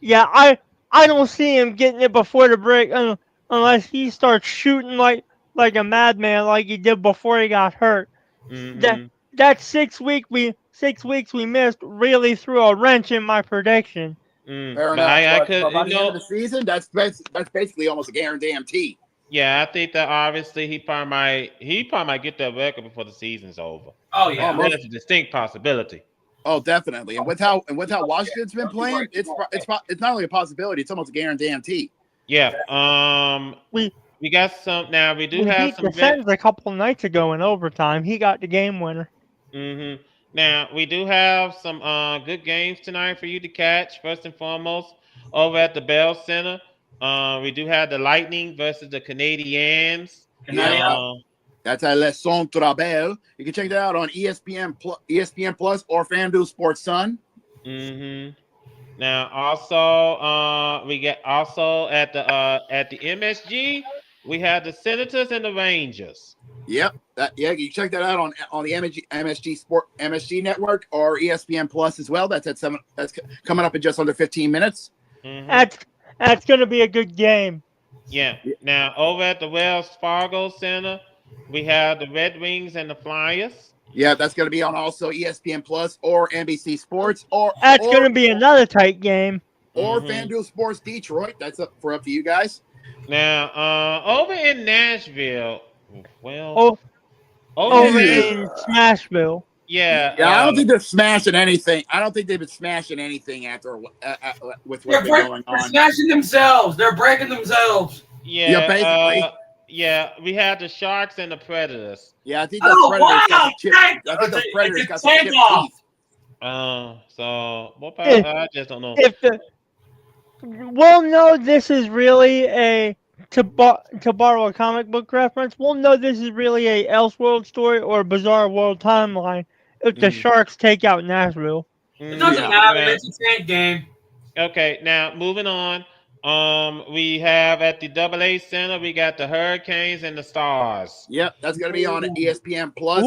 Yeah, I don't see him getting it before the break unless he starts shooting like a madman like he did before he got hurt. Mm-hmm. That 6 weeks we missed really threw a wrench in my prediction. Fair enough. But by the end of the season, that's basically almost a guarantee. Yeah, I think that obviously he probably might get that record before the season's over. Oh yeah, that's a distinct possibility. Oh, definitely. And with how Washington's been playing, it's not only a possibility; it's almost a guarantee. Yeah. We got some now. We have some. The Sens a couple nights ago in overtime. He got the game winner. Mm-hmm. Now we do have some good games tonight for you to catch. First and foremost, over at the Bell Center, we do have the Lightning versus the Canadiens. That's at Le Centre Bell. You can check that out on ESPN Plus or FanDuel Sports Sun. Mm-hmm. Now also we get also at the MSG, we have the Senators and the Rangers. Yep. You can check that out on the MSG network or ESPN Plus as well. That's at 7. That's coming up in just under 15 minutes. Mm-hmm. That's going to be a good game. Yeah. Now over at the Wells Fargo Center, we have the Red Wings and the Flyers. Yeah, that's going to be on also ESPN Plus or NBC Sports that's going to be another tight game. Or FanDuel Sports Detroit. That's up to you guys. Now over in Nashville. Well, over in Smashville. Yeah, I don't think they're smashing anything. I don't think they've been smashing anything after with what's been going on. They're smashing themselves. They're breaking themselves. Yeah, basically. We had the Sharks and the Predators. Yeah, I think the Predators got the chip. I think the Predators got the chip teeth. So what about, I just don't know. We'll know this is really a to borrow a comic book reference. We'll know this is really a Elseworld story or a Bizarre World timeline if the Sharks take out Nashville. It doesn't matter. It's a tank game. Okay, now moving on. We have at the AA Center, we got the Hurricanes and the Stars. Yep, that's going to be on ESPN Plus.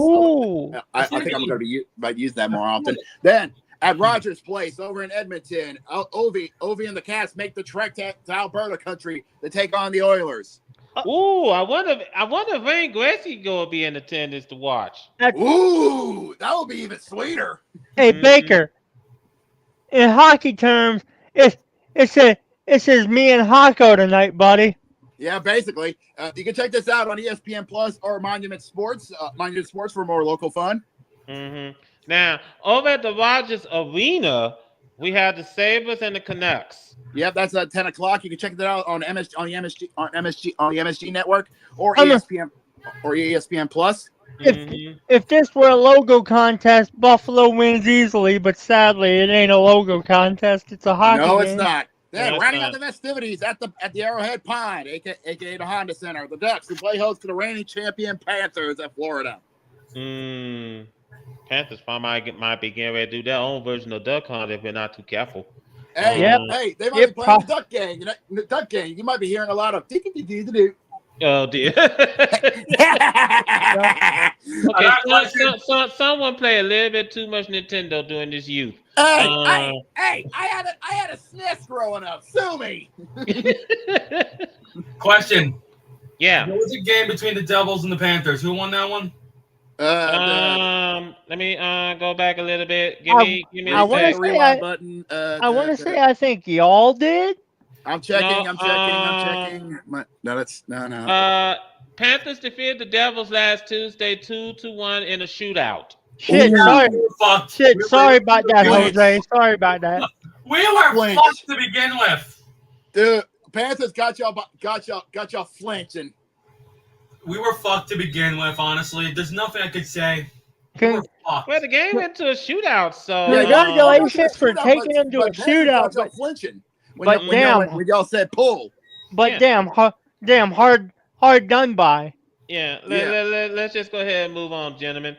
I think I'm going to use that more often. Then at Rogers Place over in Edmonton, Ovi and the Cats make the trek to Alberta country to take on the Oilers. Ooh, I wonder if Wayne Gretzky will be in attendance to watch. Ooh, that will be even sweeter. Hey, Baker, in hockey terms, it says me and Hako tonight, buddy. Yeah, basically. You can check this out on ESPN Plus or Monument Sports. Monument Sports for more local fun. Mm-hmm. Now, over at the Rogers Arena, we have the Sabres and the Canucks. Yep, that's at 10 o'clock. You can check that out on the MSG network or ESPN Plus. If this were a logo contest, Buffalo wins easily, but sadly, it ain't a logo contest. It's a hockey game. No, it's not. Then rounding out the festivities at the Arrowhead Pond, aka the Honda Center, the Ducks who play host to the reigning champion Panthers at Florida. Panthers might be getting ready to do their own version of Duck Hunt if we're not too careful. Hey, they might be playing the Duck Gang. The Duck Gang. You might be hearing a lot of do. Oh dear. Okay, someone play a little bit too much Nintendo during this youth. Hey, I had a SNES growing up. Sue me. Question. Yeah. There was a game between the Devils and the Panthers. Who won that one? Let me go back a little bit. Give me I a want sec. to rewind button. I think y'all did. I'm checking. No, I'm checking. No. Panthers defeated the Devils last Tuesday 2-1 in a shootout. Shit, Ooh. sorry. We were fucked. Shit, sorry about that, Flinch. Jose. Sorry about that. We were Flinch. fucked to begin with. Dude, Panthers got y'all flinching. We were fucked to begin with, honestly. There's nothing I could say. We were fucked. Well, the game went to a shootout, so Congratulations for taking them to a Panthers shootout, got y'all but flinching. but damn. When y'all said pull. But Yeah. damn, hard done by. Yeah, let's just go ahead and move on, gentlemen.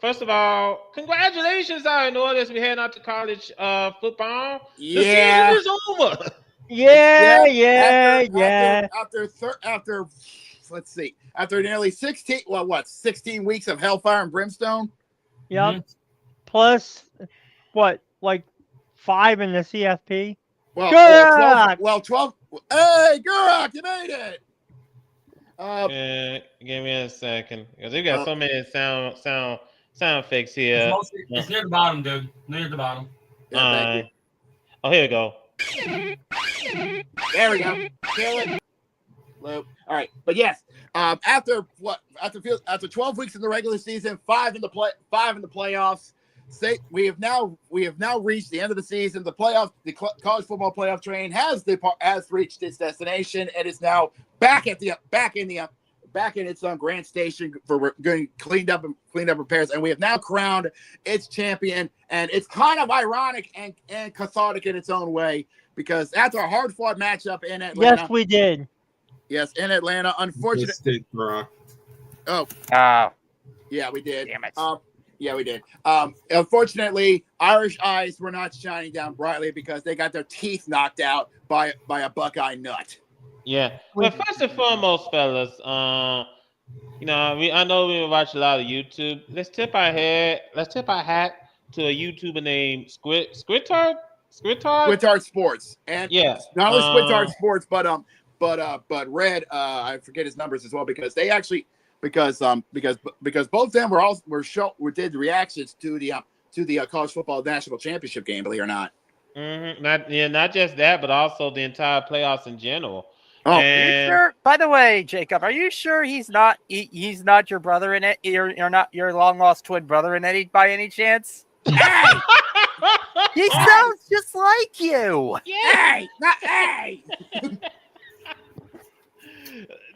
First of all, congratulations out in August. We're heading out to college football. Yeah. The season is over. Yeah. After let's see. After nearly 16 weeks of hellfire and brimstone. Yep. Mhm. Plus, what, like 5 in the CFP? Well, Gurak! 12. Hey, Gurak, you made it. Give me a second, because we've got so many sound effects here. It's near the bottom, dude. Near the bottom. Yeah, thank you. Oh, here we go. There we go. Kill it. Loop. All right, but yes, after 12 weeks in the regular season, 5 in the playoffs. We have now reached the end of the season. The playoff, the college football playoff train has reached its destination and is now back in its grand station for going cleaned up repairs. And we have now crowned its champion. And it's kind of ironic and cathartic in its own way, because after a hard fought matchup in Atlanta, Yes, we did. yes, in Atlanta, unfortunately. Oh, yeah, we did. Damn it. Yeah, we did. Unfortunately, Irish eyes were not shining down brightly because they got their teeth knocked out by a Buckeye nut. Yeah. Well, first and foremost, fellas, I know we watch a lot of YouTube. Let's tip our hat to a YouTuber named Squidtard Sports, and Yeah. not only Squidtard Sports, but Red. I forget his numbers as well, because they actually because both of them did the reactions to the college football national championship game, believe it or not. Mm-hmm. Not just that, but also the entire playoffs in general. Oh, Are you sure? By the way, Jacob, are you sure he's not your brother in it? You're not your long lost twin brother in it by any chance? hey, He sounds just like you. hey, not hey.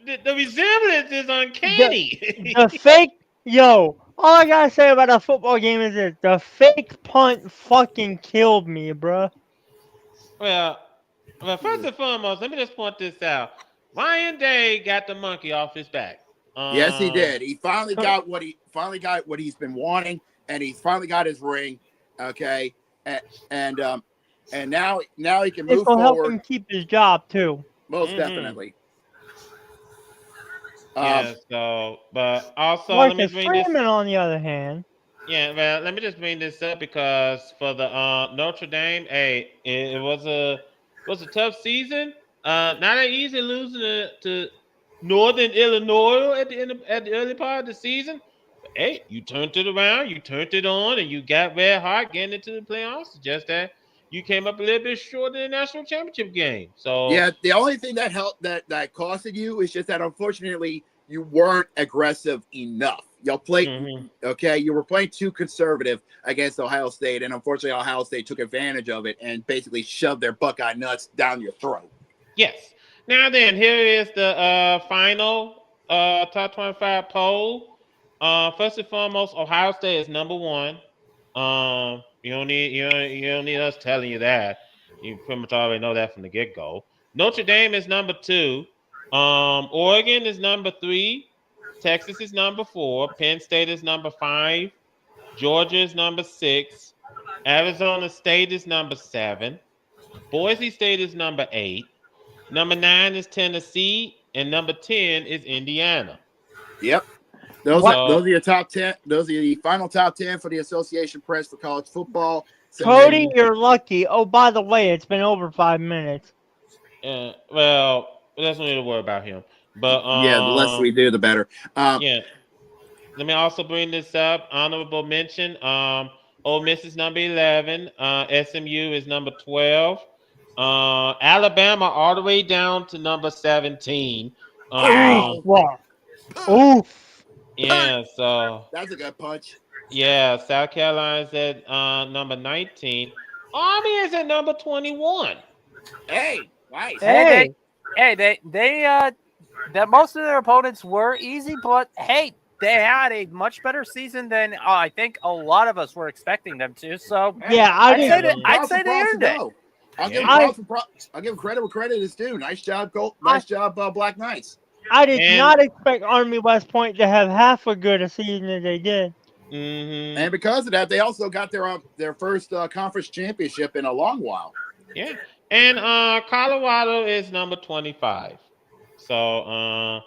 The resemblance is uncanny. The fake, all I gotta say about a football game is this: the fake punt fucking killed me, bruh. Well, first and foremost, let me just point this out. Ryan Day got the monkey off his back. Yes, he did. He finally got what he's been wanting, and he finally got his ring. Okay, and now he can move It's gonna help forward. him keep his job too. Most definitely. But also, let me Marcus bring this. Freeman, on the other hand. Yeah, well, let me just bring this up because for the Notre Dame, it was a tough season. Not that easy losing to Northern Illinois at the early part of the season. But, hey, you turned it around, you turned it on, and you got red hot getting into the playoffs. Just that you came up a little bit short in the national championship game. So yeah, the only thing that helped that costed you is just that unfortunately you weren't aggressive enough. Y'all played okay. You were playing too conservative against Ohio State, and unfortunately, Ohio State took advantage of it and basically shoved their Buckeye nuts down your throat. Yes. Now then, here is the final top 25 poll. First and foremost, Ohio State is number 1. You don't need us telling you that. You pretty much already know that from the get-go. Notre Dame is number 2. Oregon is number 3. Texas is number 4. Penn State is number 5. Georgia is number 6. Arizona State is number 7. Boise State is number 8. Number 9 is Tennessee, and number 10 is Indiana. Yep. Those are your top 10. Those are the final top 10 for the Association Press for college football. Cody, you're lucky. Oh, by the way, it's been over 5 minutes. Well, let's not need to worry about him. But Yeah, the less we do, the better. yeah. Let me also bring this up. Honorable mention. Ole Miss is number 11. SMU is number 12. Alabama all the way down to number 17. Wow. Oof. Yeah, so That's a good punch. yeah, South Carolina's at number 19. Army is at number 21. Hey, nice. Hey. That most of their opponents were easy, but hey, they had a much better season than I think a lot of us were expecting them to. So Yeah, I'd say didn't- I'd say they earned it. I'll give Yeah. I'll give credit where credit is due. Nice job, Nice job, Black Knights. I did And- not expect Army West Point to have half a good a season as they did. Mm-hmm. And because of that, they also got their first conference championship in a long while. Yeah. And Colorado is number 25. So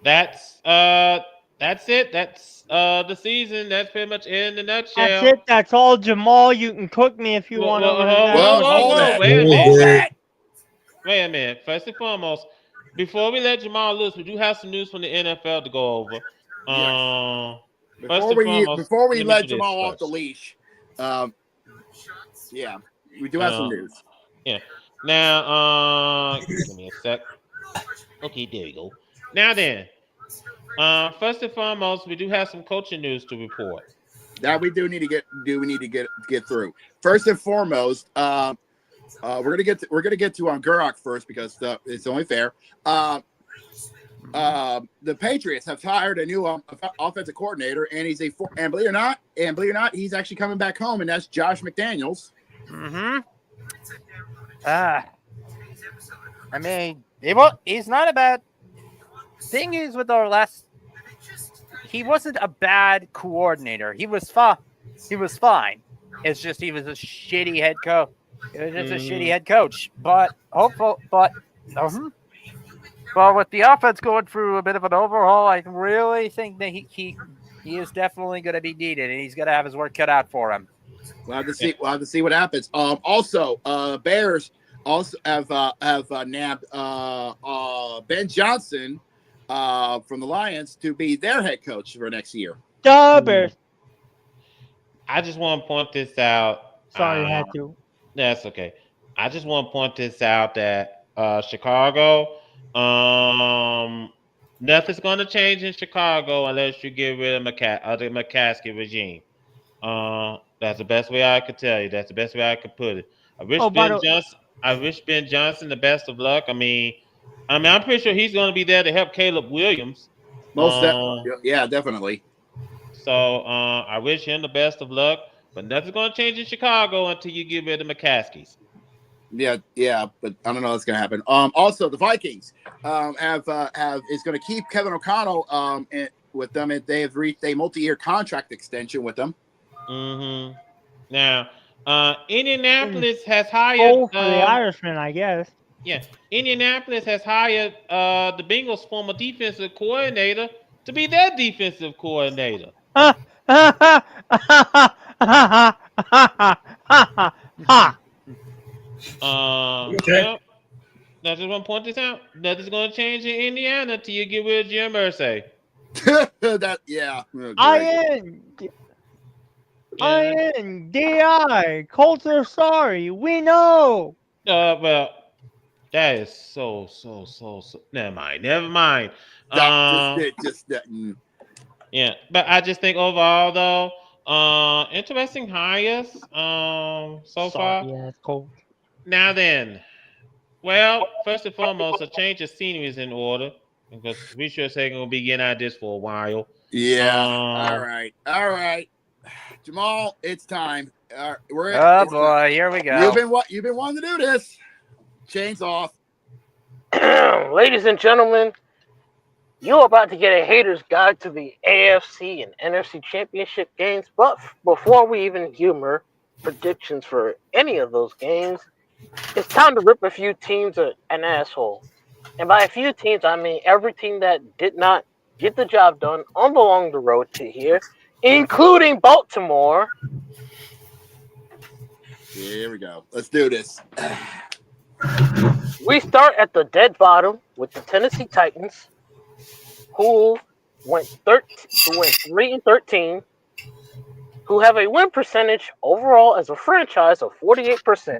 that's it. That's the season. That's pretty much it in a nutshell. That's it. That's all, Jamal. You can cook me if you Well, want well, to. Well, hold that. Wait a Hold minute. that. Wait a minute. First and foremost, before we let Jamal loose, we do have some news from the NFL to go over. Yes. First and foremost, Before we let me let do this Jamal off the first. leash, yeah, we do have some news. Yeah. Now, give me a sec. Okay, there you go. Now then, first and foremost, we do have some coaching news to report. That we do need to get through. First and foremost, we're gonna get to Gurok first because it's only fair. The Patriots have hired a new offensive coordinator, and and believe it or not, he's actually coming back home, and that's Josh McDaniels. Mm-hmm. I mean, he's not a bad thing. Is with our last, he wasn't a bad coordinator. He was fine. It's just he was a shitty head coach. It was just a shitty head coach. But well, with the offense going through a bit of an overhaul, I really think that he is definitely going to be needed, and he's going to have his work cut out for him. We'll have to see. We'll have to see what happens. Also, Bears also have nabbed Ben Johnson from the Lions to be their head coach for next year. Bears. I just want to point this out. Sorry, I had to. That's okay. I just want to point this out that Chicago, nothing's going to change in Chicago unless you get rid of the McCaskey regime. That's the best way I could tell you. That's the best way I could put it. I wish Ben Johnson the best of luck. I mean, I'm pretty sure he's going to be there to help Caleb Williams. Yeah, definitely. So I wish him the best of luck. But nothing's going to change in Chicago until you get rid of McCaskey's. Yeah, but I don't know what's going to happen. Also, the Vikings is going to keep Kevin O'Connell with them, and they have reached a multi-year contract extension with them. Mm-hmm. Now, Indianapolis has hired for the Irishman, I guess. Yeah, Indianapolis has hired the Bengals' former defensive coordinator to be their defensive coordinator. Okay. Well, I just want to point this out. Nothing's going to change in Indiana till you get rid of Jim Irsay. DI. Colts are sorry. We know. Well, that is so. Never mind. Yeah, but I just think overall though, interesting hires so far. Yeah, it's cold. Now then, well, first and foremost, a change of scenery is in order because we sure say gonna be getting at this for a while. Yeah. All right. Jamal, it's time. Here we go. You've been wanting to do this. Chains off. Ladies and gentlemen, you're about to get a hater's guide to the AFC and NFC championship games. But before we even humor predictions for any of those games, it's time to rip a few teams an asshole. And by a few teams, I mean every team that did not get the job done along the road to here, including Baltimore. Here we go. Let's do this. We start at the dead bottom with the Tennessee Titans, who went 3-13, who have a win percentage overall as a franchise of 48%.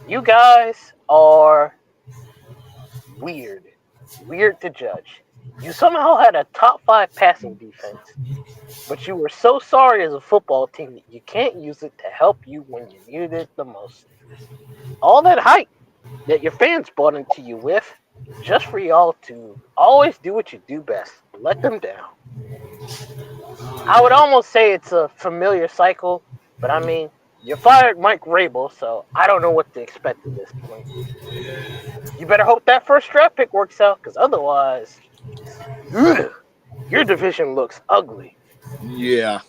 You guys are weird to judge. You somehow had a top 5 passing defense, but you were so sorry as a football team that you can't use it to help you when you need it the most. All that hype that your fans bought into you with, just for y'all to always do what you do best, let them down. I would almost say it's a familiar cycle, but I mean, you fired Mike Rabel, so I don't know what to expect at this point. You better hope that first draft pick works out, because otherwise, your division looks ugly. Yeah.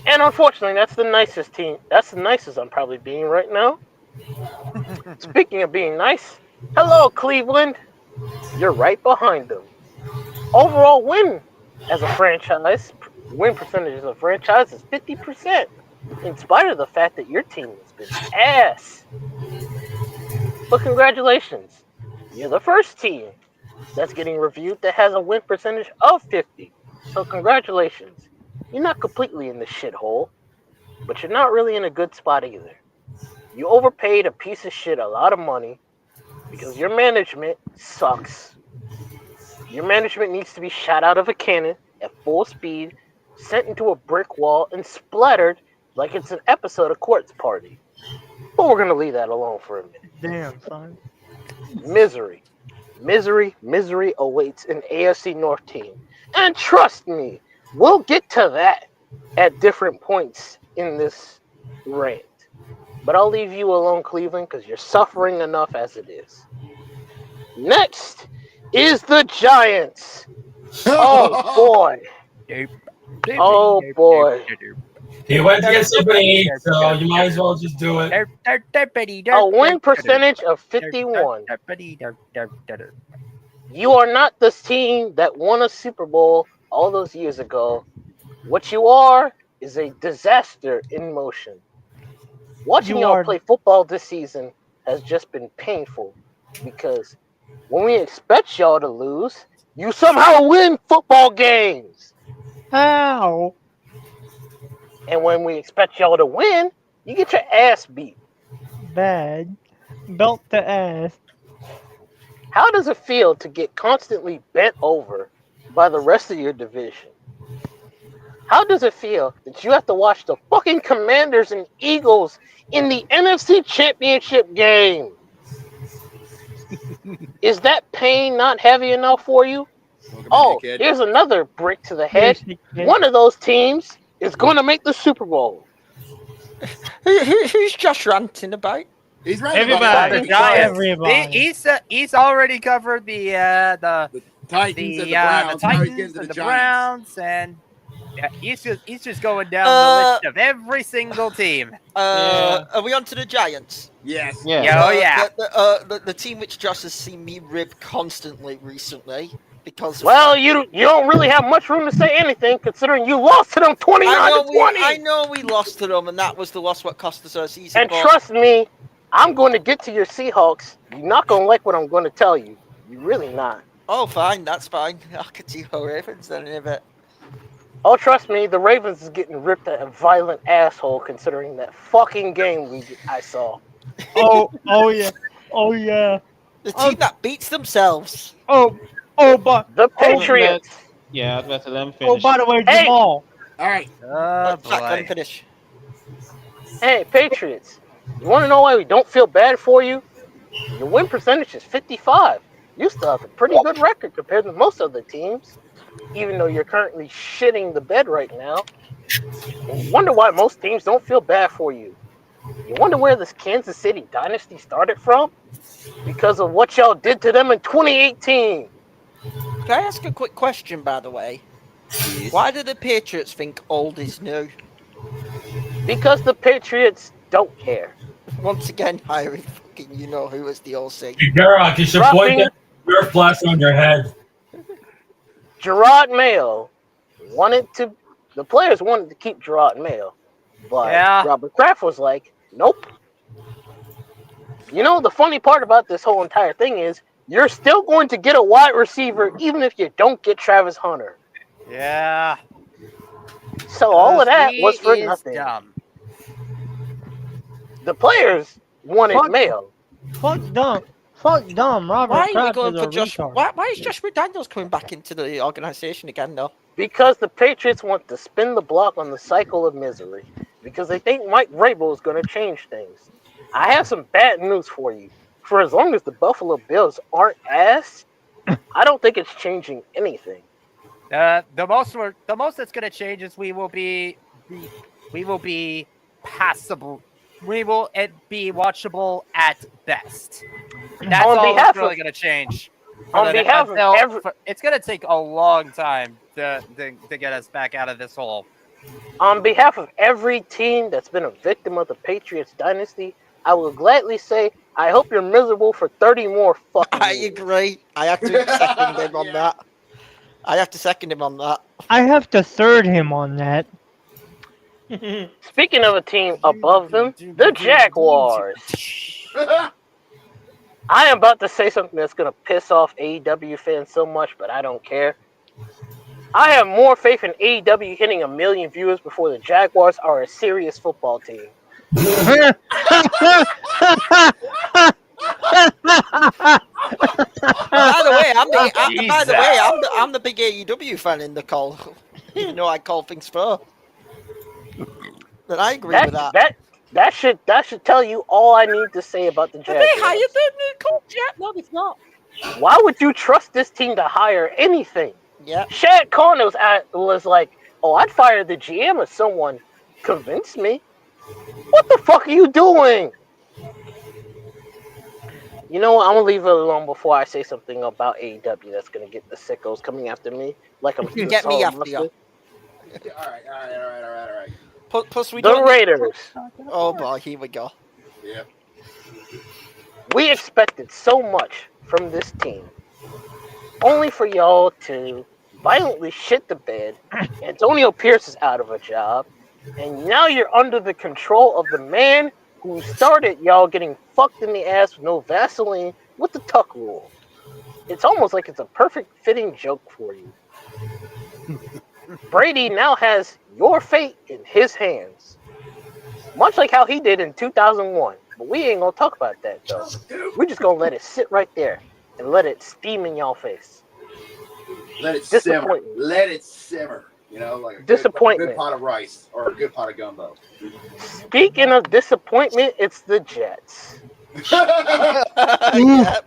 And unfortunately, that's the nicest team. That's the nicest I'm probably being right now. Speaking of being nice, hello, Cleveland. You're right behind them. Overall win percentage as a franchise is 50%, in spite of the fact that your team has been ass. But congratulations, you're the first team that's getting reviewed that has a win percentage of 50. So congratulations. You're not completely in the shithole, but you're not really in a good spot either. You overpaid a piece of shit a lot of money because your management sucks. Your management needs to be shot out of a cannon at full speed, sent into a brick wall, and splattered like it's an episode of Quartz Party. But we're going to leave that alone for a minute. Damn, son. Misery awaits an AFC North team. And trust me, we'll get to that at different points in this rant. But I'll leave you alone, Cleveland, because you're suffering enough as it is. Next is the Giants. Oh, boy. Oh, boy. He went to get somebody, so you might as well just do it. A win percentage of 51. You are not this team that won a Super Bowl all those years ago. What you are is a disaster in motion. Watching y'all play football this season has just been painful because when we expect y'all to lose, you somehow win football games. How? And when we expect y'all to win, you get your ass beat. Bad. Belt to ass. How does it feel to get constantly bent over by the rest of your division? How does it feel that you have to watch the fucking Commanders and Eagles in the NFC Championship game? Is that pain not heavy enough for you? Oh, here's another brick to the head. One of those teams is going to make the Super Bowl. Who's Josh ranting about? He's ranting Everybody. The Giants. Everybody. He's already covered the Titans and the Browns. Now he's getting Titans to and the the Giants. Browns, and yeah, he's just going down the list of every single team. Are we on to the Giants? Yes. Yeah. Oh yeah. The team which Josh has seen me rib constantly recently because. Well, you don't really have much room to say anything considering you lost to them 29-20. I know we lost to them, and that was the loss what cost us our season. And trust me, I'm going to get to your Seahawks. You're not going to like what I'm going to tell you. You're really not. Oh, fine, that's fine. I could see how Ravens then in a bit. Oh, trust me, the Ravens is getting ripped at a violent asshole considering that fucking game I saw. Oh yeah. The team that beats themselves. But The Patriots. Yeah, I was about to let them finish. oh, by the way, Hey! Jamal. All right. Oh Jack, let him boy. finish. Hey, Patriots. You want to know why we don't feel bad for you? Your win percentage is 55. You still have a pretty good record compared to most other teams, even though you're currently shitting the bed right now. And you wonder why most teams don't feel bad for you. You wonder where this Kansas City dynasty started from? Because of what y'all did to them in 2018. Can I ask a quick question, by the way? Why do the Patriots think old is new? Because the Patriots don't care. Once again, hiring fucking you-know-who as the OC. Garrock, you should point that your flash on your head. Gerard Mayo the players wanted to keep Gerard Mayo, but Robert Kraft was like, nope. You know, the funny part about this whole entire thing is You're still going to get a wide receiver even if you don't get Travis Hunter. Yeah. So all of that was for He is nothing. dumb. The players wanted Fuck. Mayo. Fuck dumb. Fuck dumb. Why Robert are we Kraft going is for a Josh? retard. Why is Josh McDaniels coming back into the organization again, though? Because the Patriots want to spin the block on the cycle of misery. Because they think Mike Vrabel is going to change things. I have some bad news for you. For as long as the Buffalo Bills aren't ass, I don't think it's changing anything. The most that's gonna change is we will be passable. We will be watchable at best. That's On all behalf that's really of- gonna change. On behalf of It's gonna take a long time to get us back out of this hole. On behalf of every team that's been a victim of the Patriots dynasty, I will gladly say, I hope you're miserable for 30 more fucking I years. agree. I have to second him on Yeah. that. I have to second him on that. I have to third him on that. Speaking of a team above them, the Jaguars. I am about to say something that's going to piss off AEW fans so much, but I don't care. I have more faith in AEW hitting 1 million viewers before the Jaguars are a serious football team. By the way, Jesus. I'm the big AEW fan in the call. You know, I call things fair. But I agree with that. That should tell you all I need to say about the Have Jaguars. they hired their new coach yet? No, it's not. Why would you trust this team to hire anything? Yeah. Shad Khan was like, oh, I'd fire the GM if someone convinced me. What the fuck are you doing? You know what? I'm going to leave it alone before I say something about AEW that's going to get the sickos coming after me. Like I'm You get me after you. All right. Plus we The don't need- Raiders. Oh boy, here we go. Yeah. We expected so much from this team, only for y'all to violently shit the bed. Antonio Pierce is out of a job, and now you're under the control of the man who started y'all getting fucked in the ass with no Vaseline with the tuck rule. It's almost like it's a perfect fitting joke for you. Brady now has your fate in his hands, much like how he did in 2001. But we ain't gonna talk about that though. We're just gonna let it sit right there and let it steam in y'all face. Let it simmer. Disappointment. Let it simmer. You know, like a Disappointment. good pot of rice or a good pot of gumbo. Speaking of disappointment, it's the Jets. Yep.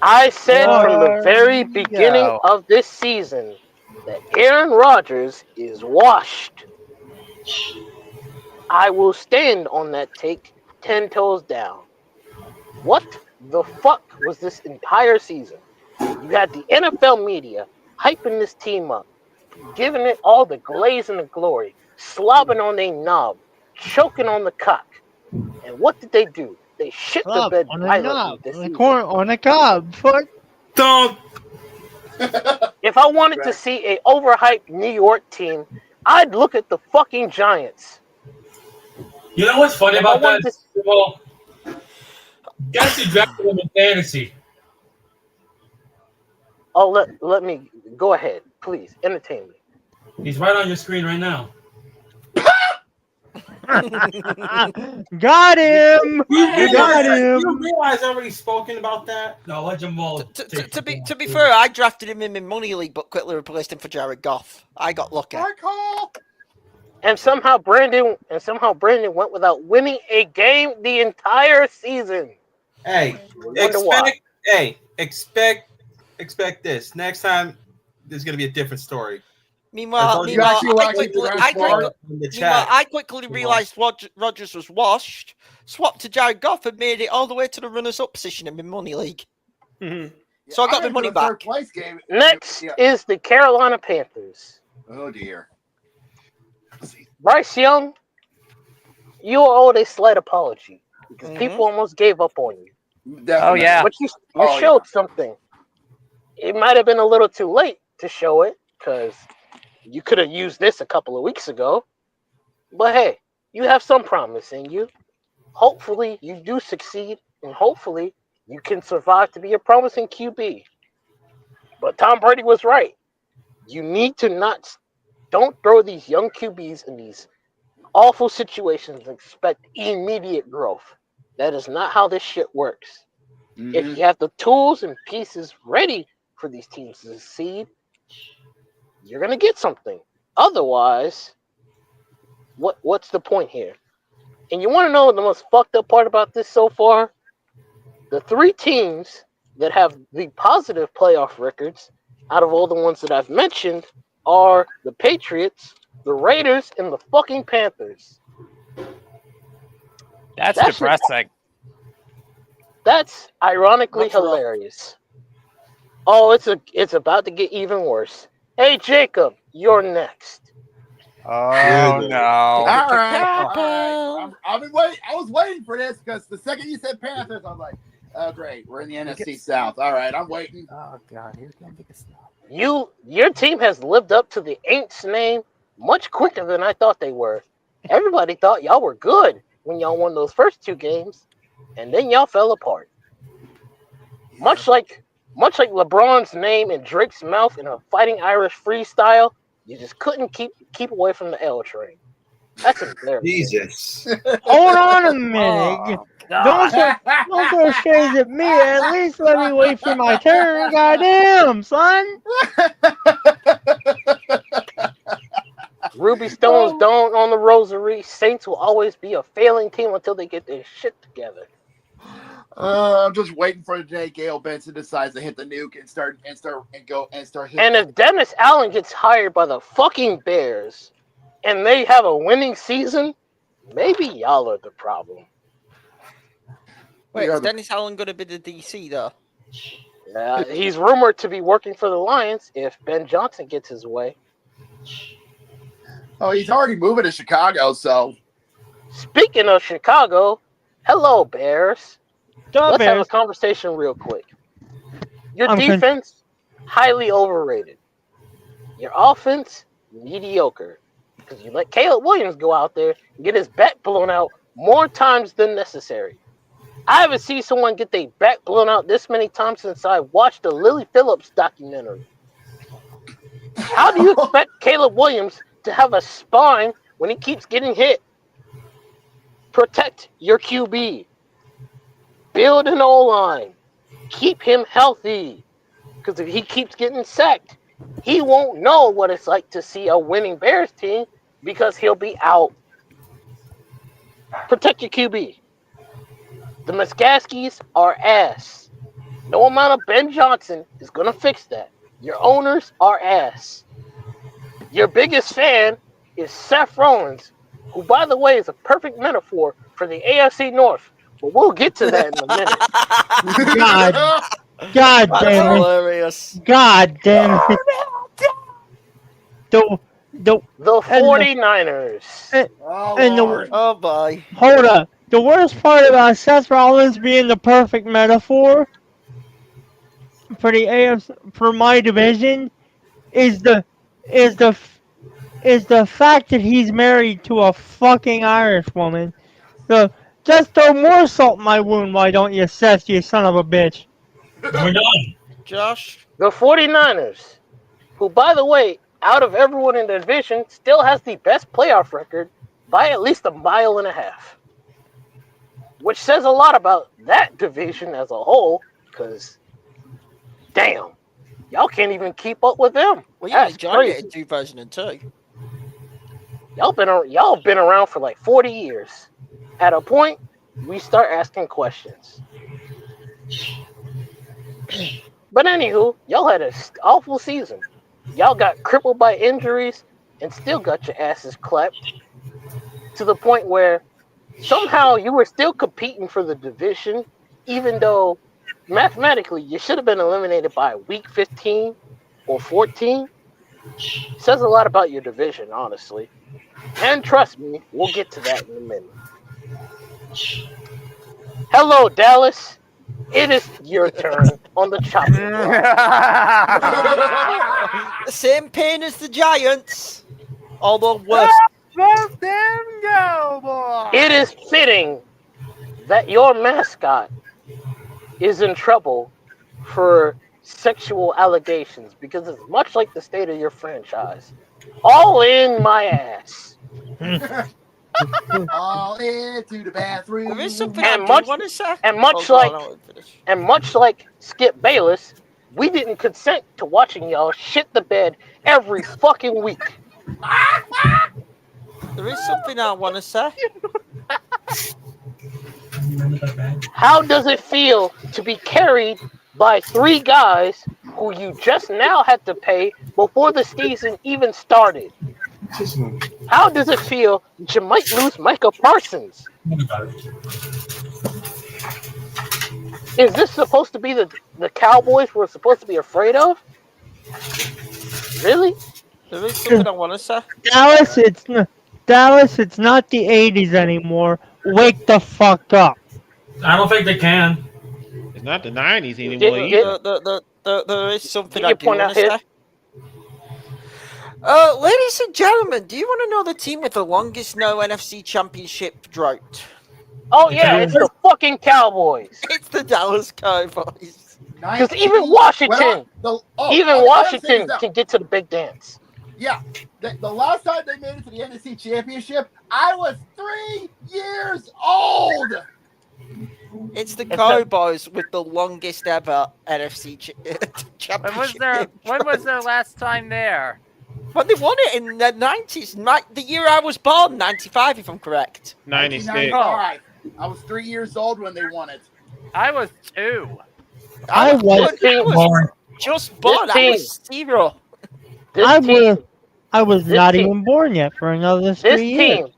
I said from the very There you beginning go. of this season that Aaron Rodgers is washed. I will stand on that take 10 toes down. What the fuck was this entire season? You had the NFL media hyping this team up, giving it all the glaze and the glory, slobbing on their knob, choking on the cock. And what did they do? They shit the Club bed on a violently knob, this on a season. corn, on a cob. Fuck. Don't. If I wanted to see a overhyped New York team, I'd look at the fucking Giants. You know what's funny If I about that? wanted Well, guess who drafted him in fantasy? Oh, let me go ahead, please entertain me. He's right on your screen right now. Got him. You got him. You realize I've already spoken about that? No, let Jamal. To be fair, I drafted him in my money league, but quickly replaced him for Jared Goff. I got lucky. I call. And somehow Brandon went without winning a game the entire season. Hey, Wonder why. expect this. Next time, there's gonna be a different story. Meanwhile, You actually watched the draft board? In the chat. I quickly realised Rodgers was washed, swapped to Jared Goff, and made it all the way to the runners-up position in my money league. So I got my money went to the third back. place game. Next Yeah. is the Carolina Panthers. Oh dear. Bryce Young, you are owed a slight apology because Mhm. people almost gave up on you. Definitely. Oh, yeah. But you Oh, showed something. It might have been a little too late to show it because you could have used this a couple of weeks ago. But hey, you have some promise in you. Hopefully you do succeed, and hopefully you can survive to be a promising QB. But Tom Brady was right. You need to don't throw these young QBs in these awful situations and expect immediate growth. That is not how this shit works. If you have the tools and pieces ready for these teams to succeed, you're gonna get something. Otherwise, what's the point here? And you want to know the most fucked up part about this so far? The 3 teams that have the positive playoff records out of all the ones that I've mentioned are the Patriots, the Raiders, and the fucking Panthers. That's depressing. That's ironically hilarious. Oh, it's about to get even worse. Hey, Jacob, you're next. Oh no! All right. I've been waiting. I was waiting for this because the second you said Panthers, I'm like, oh great, we're in the NFC South. All right, I'm waiting. Oh god, here's gonna be a snap. Your team has lived up to the Aints name much quicker than I thought they were. Everybody thought y'all were good when y'all won those first 2 games, and then y'all fell apart. Much like LeBron's name in Drake's mouth in a Fighting Irish freestyle, you just couldn't keep away from the L train. That's embarrassing. Jesus. Hold on a minute. Don't throw shades at me. At least let me wait for my turn. Goddamn, son. Ruby Stones don't on the rosary. Saints will always be a failing team until they get their shit together. I'm just waiting for the day Gail Benson decides to hit the nuke and start. And if Dennis Allen gets hired by the fucking Bears, and they have a winning season, maybe y'all are the problem. Wait, is Dennis Allen going to be the DC though? He's rumored to be working for the Lions if Ben Johnson gets his way. Oh, he's already moving to Chicago, so. Speaking of Chicago, hello, Bears. Let's have a conversation real quick. Your defense, highly overrated. Your offense, mediocre. Because you let Caleb Williams go out there and get his back blown out more times than necessary. I haven't seen someone get their back blown out this many times since I watched the Lily Phillips documentary. How do you expect Caleb Williams to have a spine when he keeps getting hit? Protect your QB. Build an O-line. Keep him healthy. Because if he keeps getting sacked, he won't know what it's like to see a winning Bears team because he'll be out. Protect your QB. The Muskaskis are ass. No amount of Ben Johnson is going to fix that. Your owners are ass. Your biggest fan is Seth Rollins, who, by the way, is a perfect metaphor for the AFC North. But we'll get to that in a minute. God damn it. Hilarious. God damn it. The 49ers. Oh, boy. Hold up. The worst part about Seth Rollins being the perfect metaphor for the AFC, for my division is the fact that he's married to a fucking Irish woman. So just throw more salt in my wound, why don't you, Seth, you son of a bitch? We're done. Josh? The 49ers, who, by the way, out of everyone in the division, still has the best playoff record by at least 1.5 miles. Which says a lot about that division as a whole, because, damn, y'all can't even keep up with them. Well, yeah, That's joined it crazy. in 2002. Y'all been around for like 40 years. At a point, we start asking questions. But anywho, y'all had an awful season. Y'all got crippled by injuries and still got your asses clapped to the point where somehow you were still competing for the division, even though mathematically you should have been eliminated by week 15 or 14. Says a lot about your division, honestly. And trust me, we'll get to that in a minute. Hello, Dallas. It is your turn on the chopping block. The same pain as the Giants, although worse. Let them go, boy. It is fitting that your mascot is in trouble for sexual allegations because it's much like the state of your franchise. All in my ass. All into the bathroom. There is something And I do much- want to say. And much Oh, go like on, I'll finish. and much like Skip Bayless, we didn't consent to watching y'all shit the bed every fucking week. There is something I want to say. How does it feel to be carried by 3 guys who you just now had to pay before the season even started? How does it feel that you might lose Micah Parsons? Is this supposed to be the Cowboys we're supposed to be afraid of? Really? There is something I want to say. Dallas, it's not the 80s anymore. Wake the fuck up. I don't think they can. It's not the 90s anymore Did- either. There is something Did I you do point want out to his- say. Ladies and gentlemen, do you want to know the team with the longest no NFC championship drought? Oh yeah, it's the fucking Cowboys. It's the Dallas Cowboys. Because even Washington, I gotta say this now. can get to the big dance. Yeah, the last time they made it to the NFC Championship, I was 3 years old. It's the Cowboys with the longest ever NFC championship. When was their last time there? When they won it in the 90s, the year I was born, 95 if I'm correct. 96. 1995. I was 3 years old when they won it. I was 2. I was just born. I was 0. I was this not team- even born yet for another 3 years.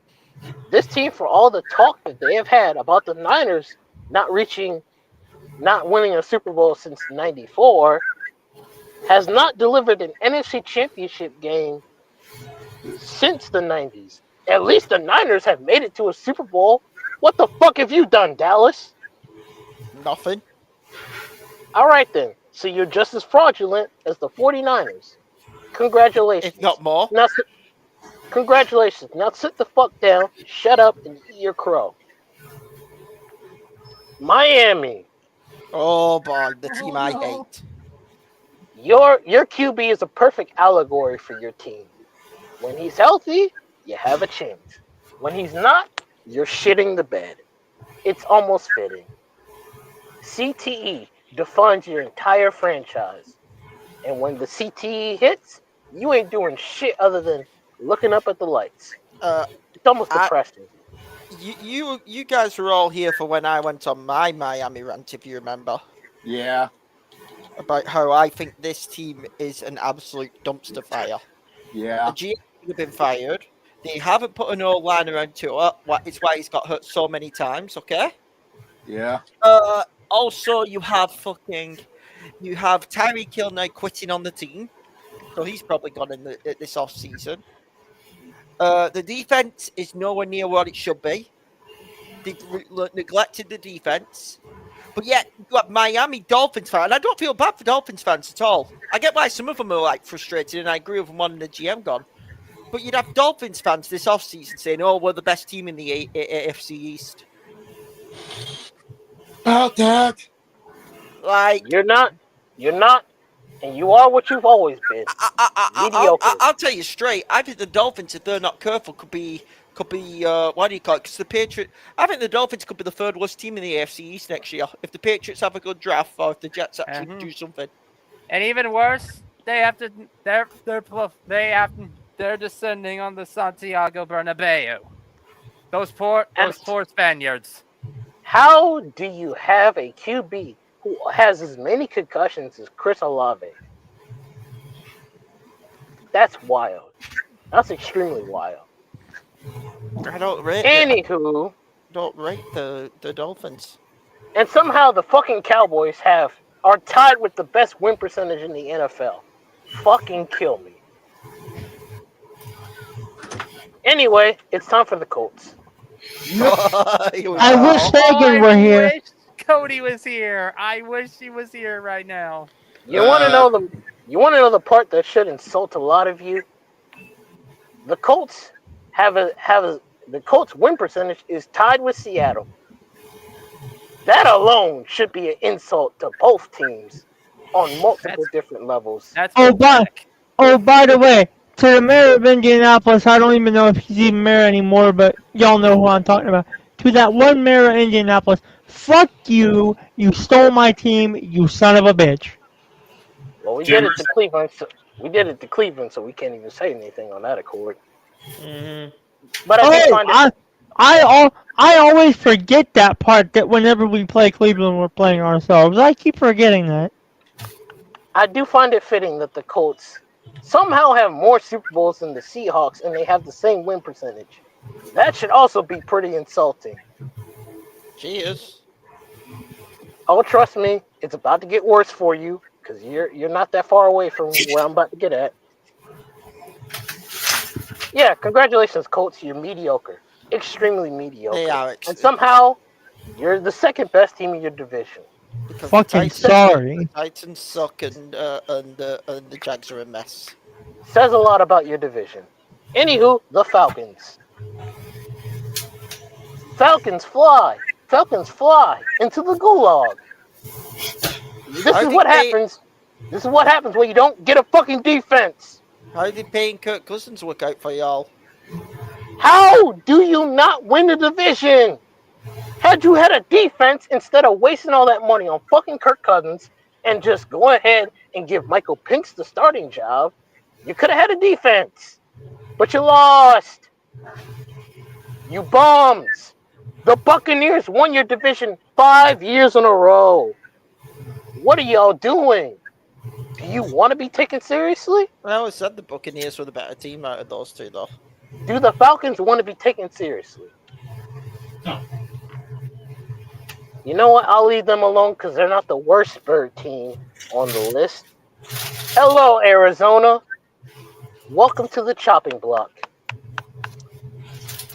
This team, for all the talk that they have had about the Niners not winning a Super Bowl since '94, has not delivered an NFC Championship game since the '90s. At least the Niners have made it to a Super Bowl. What the fuck have you done, Dallas? Nothing. All right then. So you're just as fraudulent as the 49ers. Congratulations. If not more. Now, congratulations. Now sit the fuck down, shut up, and eat your crow. Miami. Oh boy, the team I hate. Your QB is a perfect allegory for your team. When he's healthy, you have a chance. When he's not, you're shitting the bed. It's almost fitting. CTE defines your entire franchise. And when the CTE hits, you ain't doing shit other than looking up at the lights. It's almost depressing. You guys were all here for when I went on my Miami rant, if you remember. Yeah. About how I think this team is an absolute dumpster fire. Yeah. The GM should have been fired. They haven't put an O-line around Tua. It's why he's got hurt so many times, okay? Yeah. Also, you have Tyreek Hill now quitting on the team. So he's probably gone in this off-season. The defense is nowhere near what it should be. They've neglected the defense. But yet, you have Miami Dolphins fans, and I don't feel bad for Dolphins fans at all. I get why some of them are like frustrated, and I agree with them wanting the GM gone. But you'd have Dolphins fans this offseason saying, "Oh, we're the best team in the AFC East." About that. Like You're not, and you are what you've always been. Mediocre. I'll tell you straight. I think the Dolphins, if they're not careful, could be what do you call it? Because the Patriots. I think the Dolphins could be the third worst team in the AFC East next year if the Patriots have a good draft or if the Jets actually do something. And even worse, they're descending on the Santiago Bernabeu. Those poor Spaniards. How do you have a QB who has as many concussions as Chris Olave? That's wild. That's extremely wild. I don't rate. Anywho, Don't rate the Dolphins. and somehow the fucking Cowboys are tied with the best win percentage in the NFL. Fucking kill me. Anyway, it's time for the Colts. I wish Hagen were here. I wish Cody was here. I wish he was here right now. You want to know the part that should insult a lot of you? The Colts the Colts win percentage is tied with Seattle. That alone should be an insult to both teams on multiple different levels. That's Oh, pathetic. by the way, to the mayor of Indianapolis, I don't even know if he's even mayor anymore, but y'all know who I'm talking about. To that one mayor of Indianapolis, fuck you. You stole my team, you son of a bitch. Well, we did it to Cleveland. So we can't even say anything on that accord. Mm-hmm. But I do find it. I always forget that part, that whenever we play Cleveland, we're playing ourselves. I keep forgetting that. I do find it fitting that the Colts somehow have more Super Bowls than the Seahawks, and they have the same win percentage. That should also be pretty insulting. Cheers. Oh, trust me, it's about to get worse for you because you're not that far away from where I'm about to get at. Yeah, congratulations, Colts. You're mediocre, extremely mediocre, They are. and somehow you're the second best team in your division. Because Fucking sorry. The Titans suck and the Jags are a mess. Says a lot about your division. Anywho, the Falcons. Falcons fly into the gulag. This is what happens. This is what happens when you don't get a fucking defense. How did paying Kirk Cousins work out for y'all? How do you not win the division? Had you had a defense instead of wasting all that money on fucking Kirk Cousins and just go ahead and give Michael Penix the starting job, you could have had a defense. But you lost. You bums. The Buccaneers won your division 5 years in a row. What are y'all doing? Do you want to be taken seriously? I always said the Buccaneers were the better team out of those two, though. Do the Falcons want to be taken seriously? No. You know what? I'll leave them alone because they're not the worst bird team on the list. Hello, Arizona. Welcome to the chopping block.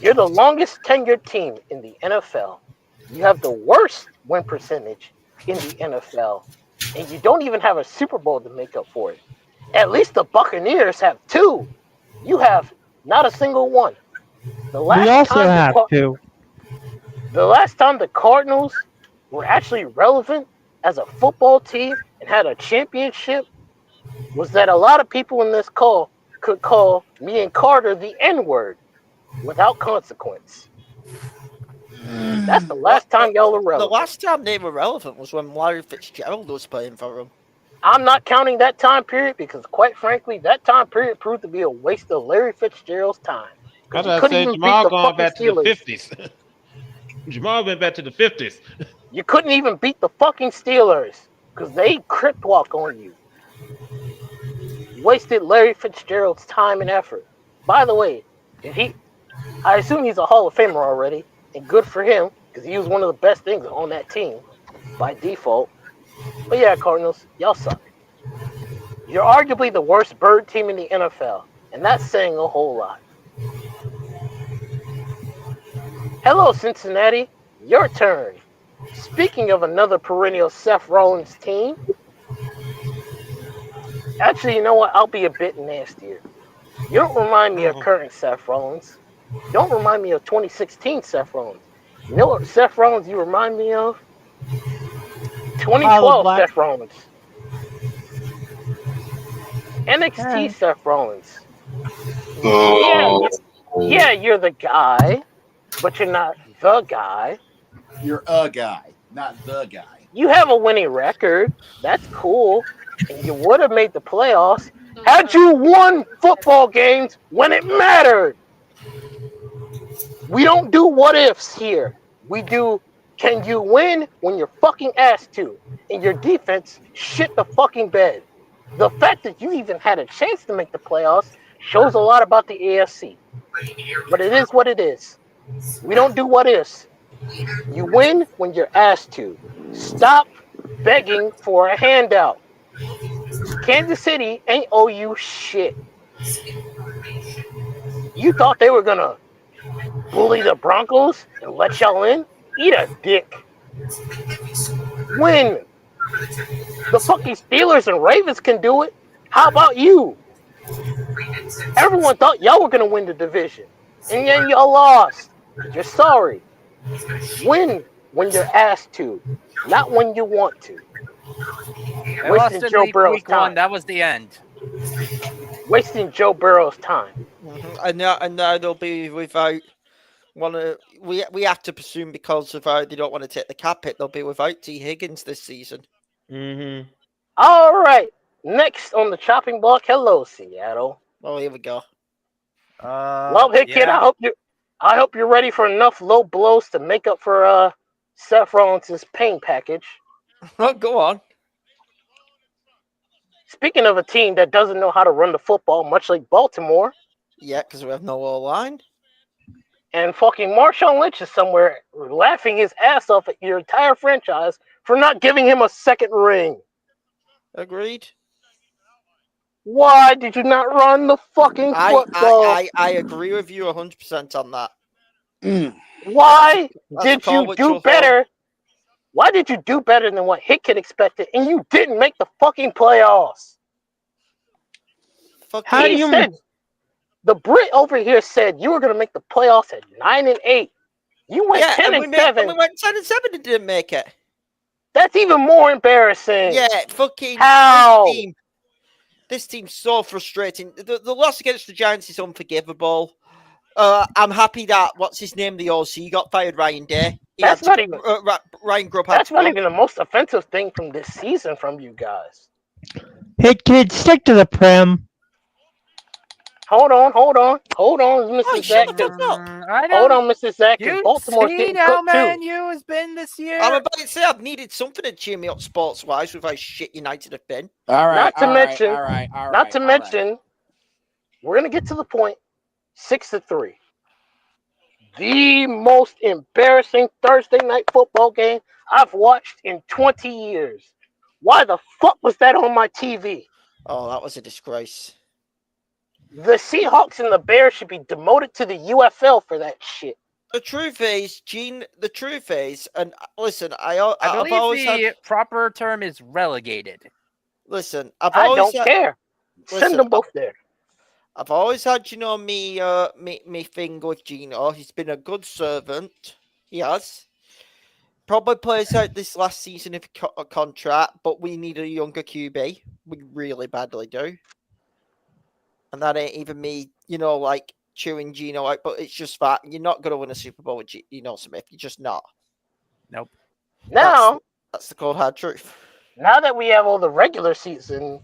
You're the longest tenured team in the NFL. You have the worst win percentage in the NFL. And you don't even have a Super Bowl to make up for it. At least the Buccaneers have 2. You have not a single one. We also have 2. The last time the Cardinals were actually relevant as a football team and had a championship was that a lot of people in this call could call me and Carter the N-word without consequence. That's the last time y'all were relevant. The last time they were relevant was when Larry Fitzgerald was playing for them. I'm not counting that time period because, quite frankly, that time period proved to be a waste of Larry Fitzgerald's time. I thought I said Jamal going back to the 50s. Jamal went back to the 50s. You couldn't even beat the fucking Steelers because they crypt walk on you. Wasted Larry Fitzgerald's time and effort. By the way, I assume he's a Hall of Famer already, and good for him because he was one of the best things on that team by default. But yeah, Cardinals, y'all suck. You're arguably the worst bird team in the NFL, and that's saying a whole lot. Hello, Cincinnati. Your turn. Speaking of another perennial Seth Rollins team, actually, you know what? I'll be a bit nastier. You don't remind me of current Seth Rollins. You don't remind me of 2016 Seth Rollins. You know what Seth Rollins you remind me of? 2012 Seth Rollins. NXT Seth Rollins. Yeah, you're the guy, but you're not the guy. You're a guy, not the guy. You have a winning record. That's cool. And you would have made the playoffs had you won football games when it mattered. We don't do what ifs here. We do can you win when you're fucking asked to, and your defense shit the fucking bed. The fact that you even had a chance to make the playoffs shows a lot about the AFC. But it is what it is. We don't do what ifs. You win when you're asked to. Stop begging for a handout. Kansas City ain't owe you shit. You thought they were gonna bully the Broncos and let y'all in? Eat a dick. Win. The fucking Steelers and Ravens can do it. How about you? Everyone thought y'all were gonna win the division, and then y'all lost. You're sorry. Win when you're asked to, not when you want to. They lost Wasting in Joe Burrow's week 1. time. That was the end. Wasting Joe Burrow's time. And now they'll be without one of we have to presume because of how they don't want to take the cap hit, they'll be without T. Higgins this season. Mm-hmm. All right. Next on the chopping block, hello Seattle. Oh, here we go. Well, hey kid, Yeah. I hope you're ready for enough low blows to make up for Seth Rollins' pain package. Oh, go on. Speaking of a team that doesn't know how to run the football, much like Baltimore, Yeah, because we have no O-line. and fucking Marshawn Lynch is somewhere laughing his ass off at your entire franchise for not giving him a second ring. Agreed. Why did you not run the fucking football? I agree with you 100% on that. Why That's did call you which do was better? Why did you do better than what Hickett expected and you didn't make the fucking playoffs? Fuck How do He you? said, the Brit over here said you were going to make the playoffs at 9-8. You went 10 and 7. We went 10 and 7 and didn't make it. That's even more embarrassing. Yeah, fucking How? This team's so frustrating. The loss against the Giants is unforgivable. I'm happy that what's his name, the OC, got fired. Ryan Day. That's not even. Ryan Grubb. Had That's to not go. even the most offensive thing from this season from you guys. Hey kids, stick to the prim. Hold on, Mrs. Oh, shut Zach. the fuck up. Hold on, Mrs. Zach. You Baltimore's see getting how cooked Man too. U has been this year? I'm about to say I've needed something to cheer me up sports-wise with how shit United have been. All right. Not to mention, we're gonna get to the point. 6-3. The most embarrassing Thursday night football game I've watched in 20 years. Why the fuck was that on my TV? Oh, that was a disgrace. The Seahawks and the Bears should be demoted to the UFL for that shit. The truth is, Gene. The truth is, and listen, I believe always the proper term is relegated. Listen, I don't care. Send them both there. I've always had, me thing with Gino. He's been a good servant. He has. Probably plays out this last season of a contract, but we need a younger QB. We really badly do. And that ain't even me, chewing Gino out, but it's just that you're not going to win a Super Bowl with Geno Smith. You're just not. Nope. Now, that's the cold hard truth. Now that we have all the regular season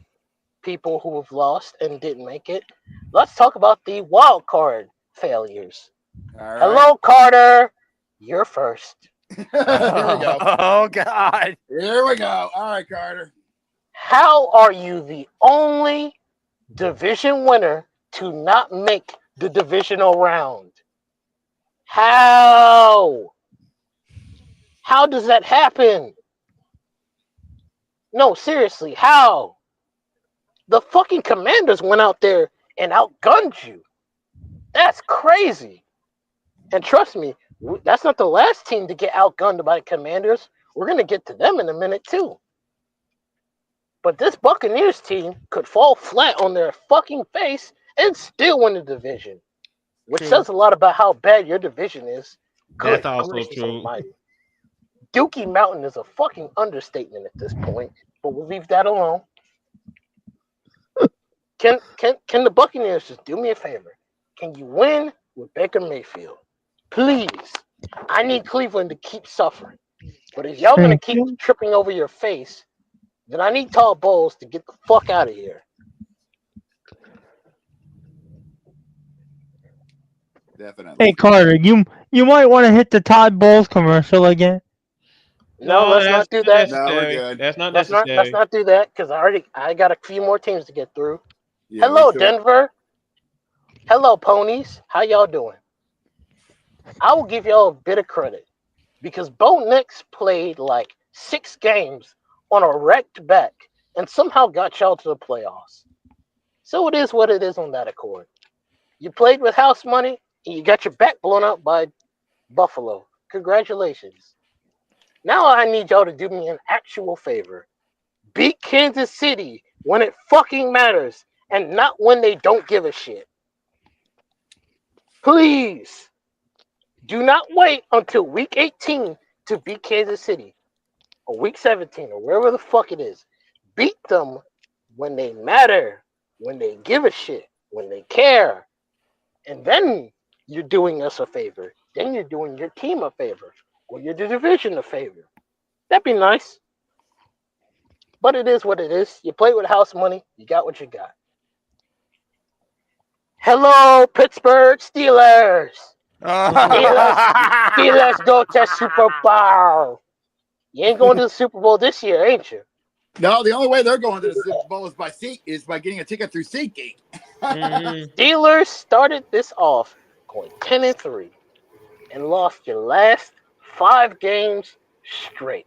people who have lost and didn't make it, let's talk about the wild card failures. All right. Hello, Carter. You're first. Here we go. Oh, God. Here we go. All right, Carter. How are you the only division winner to not make the divisional round? How? How does that happen? No, seriously, how? The fucking Commanders went out there and outgunned you. That's crazy. And trust me, that's not the last team to get outgunned by the Commanders. We're going to get to them in a minute, too. But this Buccaneers team could fall flat on their fucking face and still win the division, which says a lot about how bad your division is. That's also true. Almighty. Dookie Mountain is a fucking understatement at this point, but we'll leave that alone. Can the Buccaneers just do me a favor? Can you win with Baker Mayfield? Please. I need Cleveland to keep suffering. But if y'all gonna keep tripping over your face, then I need Todd Bowles to get the fuck out of here. Definitely. Hey Carter, you might want to hit the Todd Bowles commercial again. No, let's not do that. No, we're good. That's not Let's necessary. not do that because I got a few more teams to get through. Yeah, Hello, Denver. Hello, ponies. How y'all doing? I will give y'all a bit of credit because Bo Nix played like 6 games on a wrecked back and somehow got y'all to the playoffs. So it is what it is on that accord. You played with house money and you got your back blown out by Buffalo. Congratulations. Now I need y'all to do me an actual favor. Beat Kansas City when it fucking matters and not when they don't give a shit. Please do not wait until week 18 to beat Kansas City or Week 17 or wherever the fuck it is. Beat them when they matter, when they give a shit, when they care. And then you're doing us a favor. Then you're doing your team a favor or your division a favor. That'd be nice. But it is what it is. You play with house money, you got what you got. Hello, Pittsburgh Steelers. Steelers go to Super Bowl. You ain't going to the Super Bowl this year, ain't you? No, the only way they're going to the Super Bowl is by getting a ticket through SeatGeek. Steelers started this off going 10-3 and lost your last 5 games straight.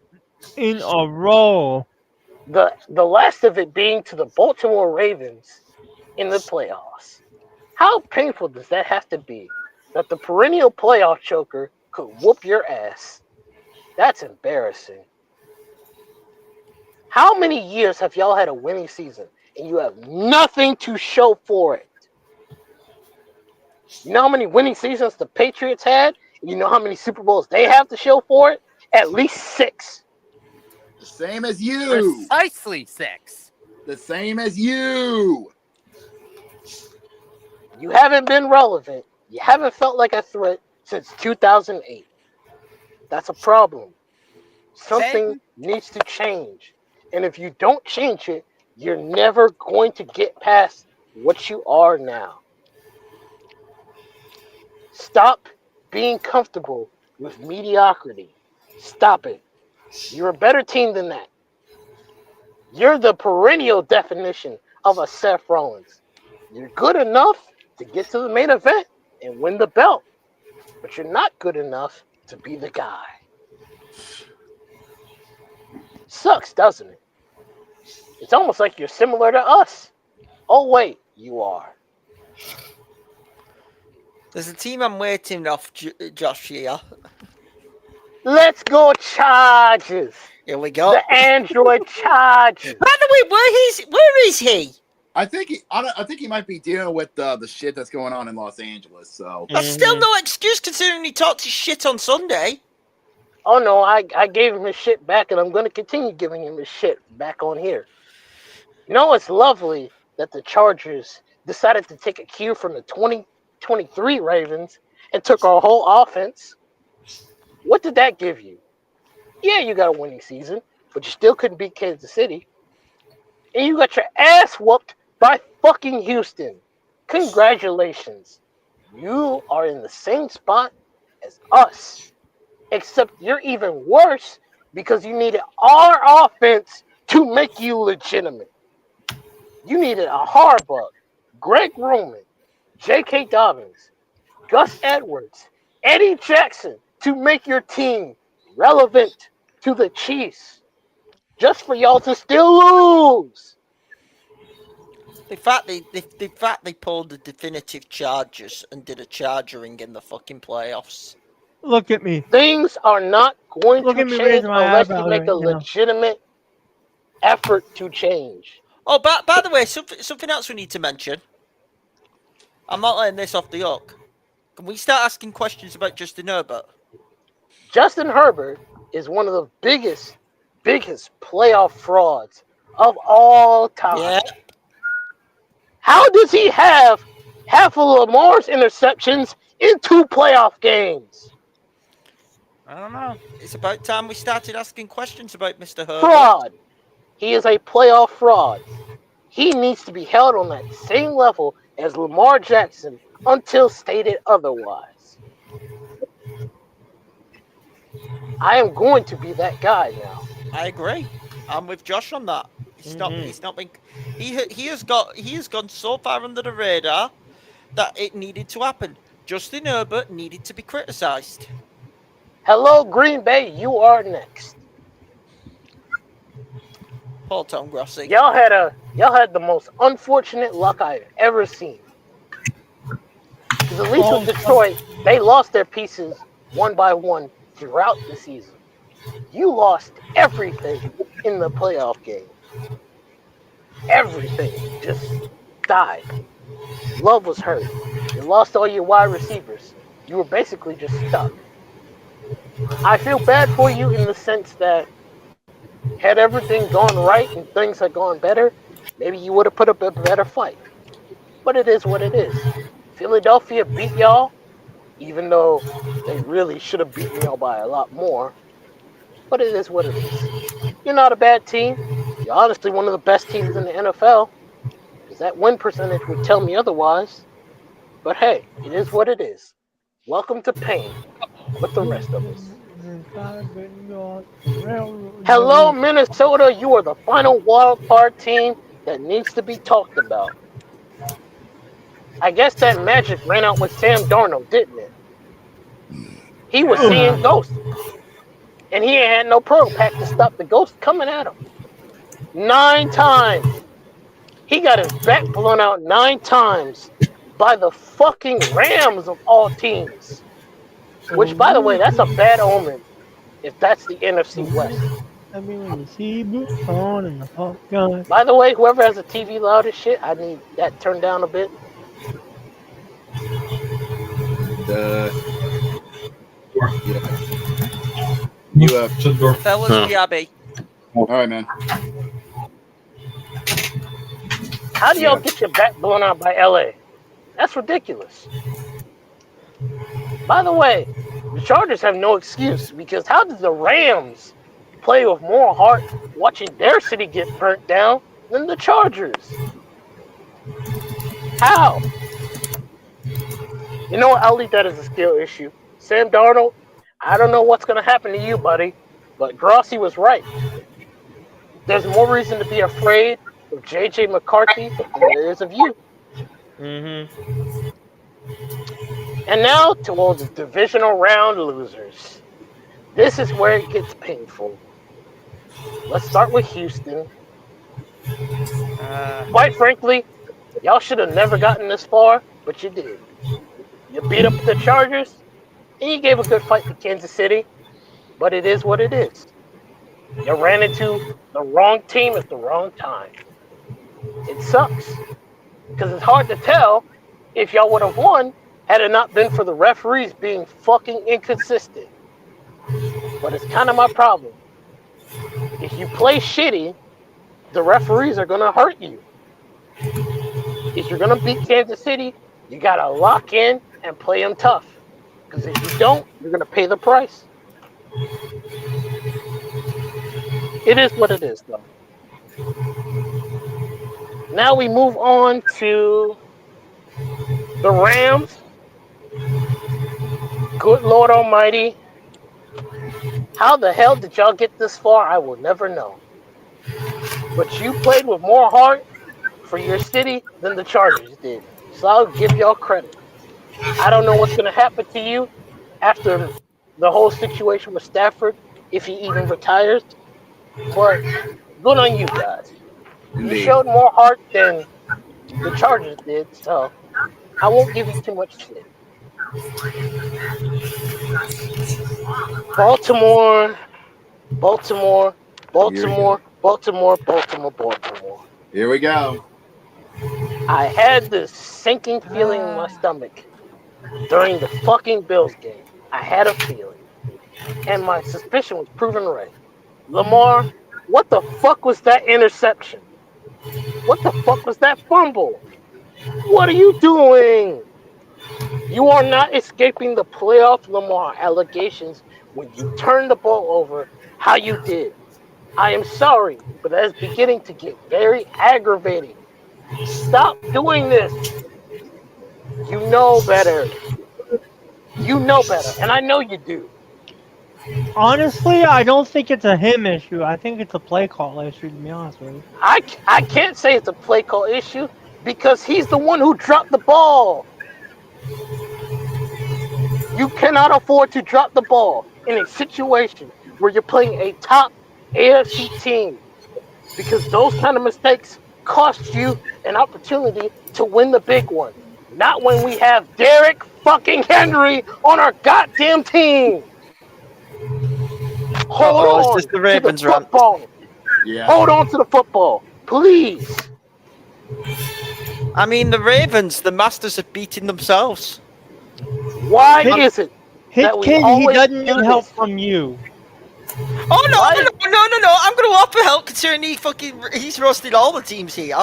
In a row. The last of it being to the Baltimore Ravens in the playoffs. How painful does that have to be that the perennial playoff choker could whoop your ass? That's embarrassing. How many years have y'all had a winning season and you have nothing to show for it? You know how many winning seasons the Patriots had? You know how many Super Bowls they have to show for it? At least 6. The same as you. Precisely 6. The same as you. You haven't been relevant. You haven't felt like a threat since 2008. That's a problem. Something needs to change. And if you don't change it, you're never going to get past what you are now. Stop being comfortable with mediocrity. Stop it. You're a better team than that. You're the perennial definition of a Seth Rollins. You're good enough to get to the main event and win the belt, but you're not good enough to be the guy. Sucks, doesn't it? It's almost like you're similar to us. Oh, wait, you are. There's a team I'm waiting off, Josh, here. Let's go Chargers. Here we go. The Android Chargers. By the way, where is he? I think he might be dealing with the shit that's going on in Los Angeles. So That's still no excuse considering he talked his shit on Sunday. Oh, no, I gave him his shit back, and I'm going to continue giving him his shit back on here. You know, it's lovely that the Chargers decided to take a cue from the 2023 Ravens and took our whole offense. What did that give you? Yeah, you got a winning season, but you still couldn't beat Kansas City. And you got your ass whooped by fucking Houston. Congratulations. You are in the same spot as us. Except you're even worse because you needed our offense to make you legitimate. You needed a Harbaugh, Greg Roman, J.K. Dobbins, Gus Edwards, Eddie Jackson to make your team relevant to the Chiefs. Just for y'all to still lose. The fact they pulled the definitive Chargers and did a chargering in the fucking playoffs. Look at me. Things are not going Look to at me change raising my unless you eyebrows make a right now. legitimate effort to change. Oh, by the way, something else we need to mention. I'm not letting this off the hook. Can we start asking questions about Justin Herbert? Justin Herbert is one of the biggest playoff frauds of all time. Yeah. How does he have half of Lamar's interceptions in 2 playoff games? I don't know. It's about time we started asking questions about Mr. Herbert. Fraud. He is a playoff fraud. He needs to be held on that same level as Lamar Jackson until stated otherwise. I am going to be that guy now. I agree. I'm with Josh on that. He's not been. He has gone so far under the radar that it needed to happen. Justin Herbert needed to be criticised. Hello, Green Bay. You are next. Paul Tom Grossi. Y'all had the most unfortunate luck I've ever seen. Because at least with Detroit, they lost their pieces one by one throughout the season. You lost everything in the playoff game. Everything just died. Love was hurt. You lost all your wide receivers. You were basically just stuck. I feel bad for you in the sense that had everything gone right and things had gone better, maybe you would have put up a better fight. But it is what it is. Philadelphia beat y'all, even though they really should have beaten y'all by a lot more. But it is what it is. You're not a bad team. You're honestly one of the best teams in the NFL, because that win percentage would tell me otherwise. But hey, it is what it is. Welcome to pain with the rest of us. Hello, Minnesota. You are the final wild card team that needs to be talked about. I guess that magic ran out with Sam Darnold, didn't it? He was seeing ghosts, and he ain't had no pro pack to stop the ghosts coming at him. 9 times. He got his back blown out 9 times by the fucking Rams of all teams. Which, by the way, that's a bad omen if that's the NFC West. I mean, when you see boots on and the pop gun. By the way, whoever has a TV loud as shit, I need that turned down a bit. You have. Shut the door. Fellas, Huh. BRB. All right, man. How do y'all get your back blown out by LA? That's ridiculous. By the way, the Chargers have no excuse because how did the Rams play with more heart watching their city get burnt down than the Chargers? How? You know what? I'll leave that as a skill issue. Sam Darnold, I don't know what's going to happen to you, buddy, but Grossi was right. There's more reason to be afraid of J.J. McCarthy than there is of you. Mm-hmm. And now to all the divisional round losers. This is where it gets painful. Let's start with Houston. Quite frankly, y'all should have never gotten this far, but you did. You beat up the Chargers, and you gave a good fight to Kansas City, but it is what it is. You ran into the wrong team at the wrong time. It sucks, because it's hard to tell if y'all would have won had it not been for the referees being fucking inconsistent. But it's kind of my problem. If you play shitty, the referees are going to hurt you. If you're going to beat Kansas City, you got to lock in and play them tough. Because if you don't, you're going to pay the price. It is what it is, though. Now we move on to the Rams. Good Lord Almighty. How the hell did y'all get this far? I will never know. But you played with more heart for your city than the Chargers did. So I'll give y'all credit. I don't know what's going to happen to you after the whole situation with Stafford, if he even retires. But good on you guys. You showed more heart than the Chargers did, so I won't give you too much shit. Baltimore. Here we go. I had this sinking feeling in my stomach during the fucking Bills game. I had a feeling. And my suspicion was proven right. Lamar, what the fuck was that interception? What the fuck was that fumble? What are you doing? You are not escaping the playoff Lamar allegations when you turn the ball over how you did. I am sorry, but that is beginning to get very aggravating. Stop doing this. You know better. You know better, and I know you do. Honestly, I don't think it's a him issue. I think it's a play call issue, to be honest with you. I can't say it's a play call issue because he's the one who dropped the ball. You cannot afford to drop the ball in a situation where you're playing a top AFC team because those kind of mistakes cost you an opportunity to win the big one. Not when we have Derrick fucking Henry on our goddamn team. Hold Uh-oh, on is this the to Ravens the rant? football. Yeah. Hold on to the football, please. I mean, the Ravens, the masters of beating themselves. Why is it that we He always doesn't do need help this. from you. Oh no, Why- no! I'm gonna offer help considering he's roasted all the teams here.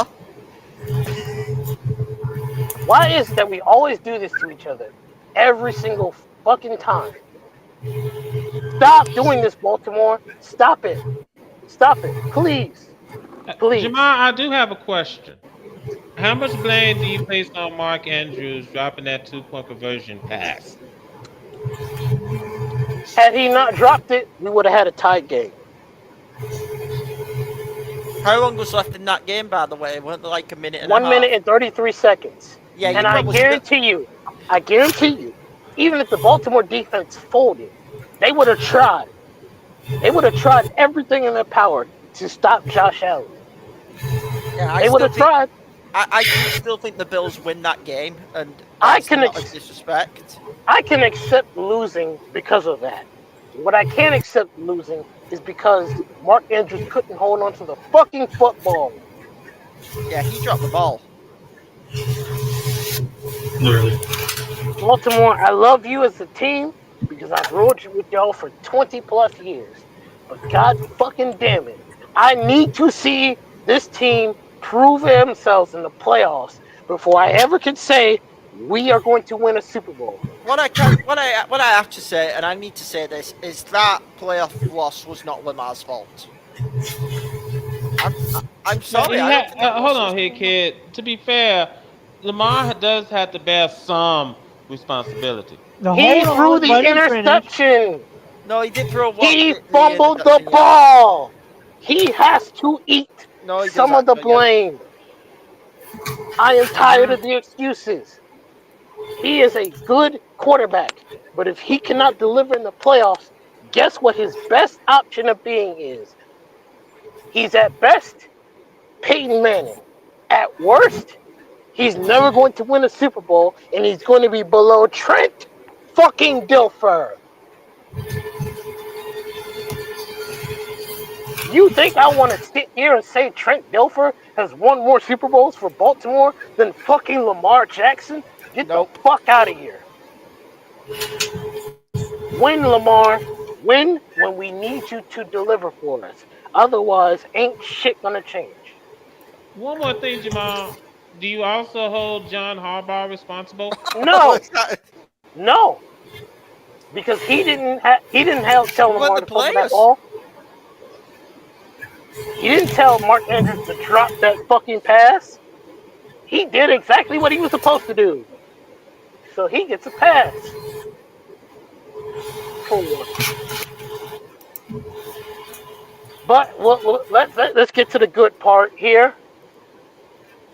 Why is it that we always do this to each other every single fucking time? Stop doing this, Baltimore. Stop it. Stop it. Please. Please. Jamal, I do have a question. How much blame do you place on Mark Andrews dropping that 2-point conversion pass? Had he not dropped it, we would have had a tied game. How long was left in that game, by the way? Weren't there like a minute and 1 a half? minute and 33 seconds. Yeah, and you I probably guarantee you, even if the Baltimore defense folded, they would have tried. They would have tried everything in their power to stop Josh Allen. Yeah, They would have tried. I do still think the Bills win that game, and I that's can not a disrespect. I can accept losing because of that. What I can't accept losing is because Mark Andrews couldn't hold on to the fucking football. Yeah, he dropped the ball. Literally. Baltimore, I love you as a team because I've rode with y'all for 20 plus years. But God fucking damn it, I need to see this team prove themselves in the playoffs before I ever can say we are going to win a Super Bowl. What I have to say, and I need to say this, is that playoff loss was not Lamar's fault. I'm sorry. I don't think that Hold loss on was- here, kid. To be fair, Lamar does have to bear some responsibility. Now, He hold threw on, the let him finish. interception. No, he did throw one. He fumbled the interception, yeah. ball. He has to eat No, he some does of the actually, yeah. blame. I am tired of the excuses. He is a good quarterback, but if he cannot deliver in the playoffs, guess what his best option of being is? He's at best Peyton Manning. At worst, he's never going to win a Super Bowl, and he's going to be below Trent fucking Dilfer. You think I want to sit here and say Trent Dilfer has won more Super Bowls for Baltimore than fucking Lamar Jackson? Get the fuck out of here. Win, Lamar. Win when we need you to deliver for us. Otherwise, ain't shit gonna change. One more thing, Jamal. Do you also hold John Harbaugh responsible? No, no, because he didn't tell Lamar to fumble that ball. He didn't tell Mark Andrews to drop that fucking pass. He did exactly what he was supposed to do. So he gets a pass. For what? But let's get to the good part here.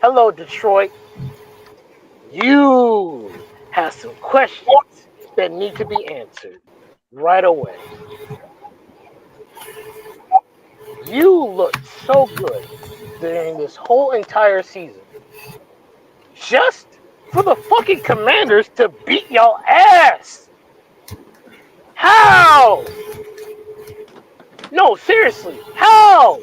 Hello, Detroit. You have some questions that need to be answered right away. You looked so good during this whole entire season. Just for the fucking Commanders to beat y'all ass. How? No, seriously, how?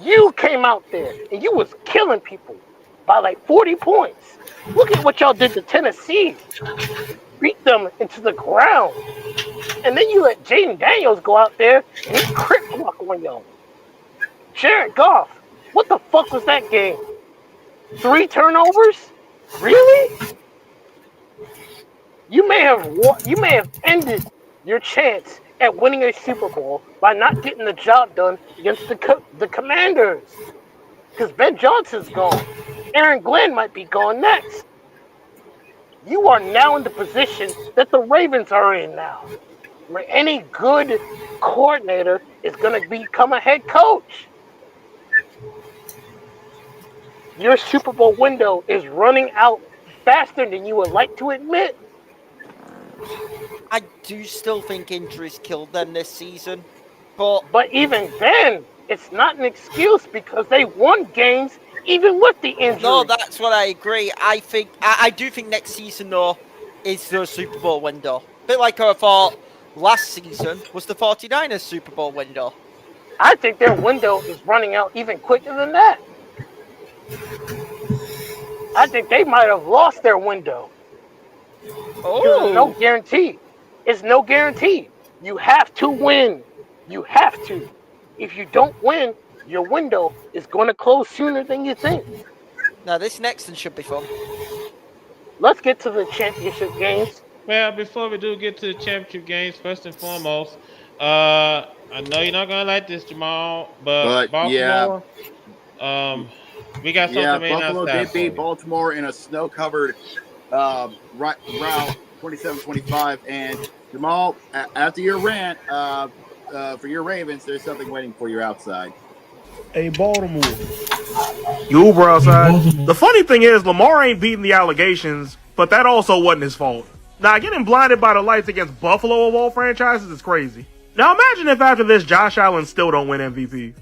You came out there and you was killing people by like 40 points. Look at what y'all did to Tennessee. Beat them into the ground. And then you let Jaden Daniels go out there and he crit block on y'all. Jared Goff, what the fuck was that game? 3 turnovers? Really? You may have ended your chance at winning a Super Bowl by not getting the job done against the Commanders. Because Ben Johnson's gone. Aaron Glenn might be gone next. You are now in the position that the Ravens are in now, where any good coordinator is going to become a head coach. Your Super Bowl window is running out faster than you would like to admit. I do still think injuries killed them this season, but even then, it's not an excuse because they won games even with the injury. no, that's what I agree. I do think next season though is the Super Bowl window. A bit like I thought last season was the 49ers Super Bowl window. I think their window is running out even quicker than that. I think they might have lost their window. Oh, There's no guarantee. it's no guarantee. You have to win. You have to. If you don't win, your window is going to close sooner than you think. Now, this next one should be fun. Let's get to the championship games. Well, before we do get to the championship games, first and foremost, I know you're not gonna like this, Jamal, but yeah, Baltimore, we got something yeah, made Buffalo outside did for beat you. Baltimore in a snow-covered route 27-25. And Jamal, after your rant for your Ravens, there's something waiting for you outside. Hey, Baltimore. You Uber outside. The funny thing is, Lamar ain't beating the allegations, but that also wasn't his fault. Now, getting blinded by the lights against Buffalo of all franchises is crazy. Now, imagine if after this, Josh Allen still don't win MVP.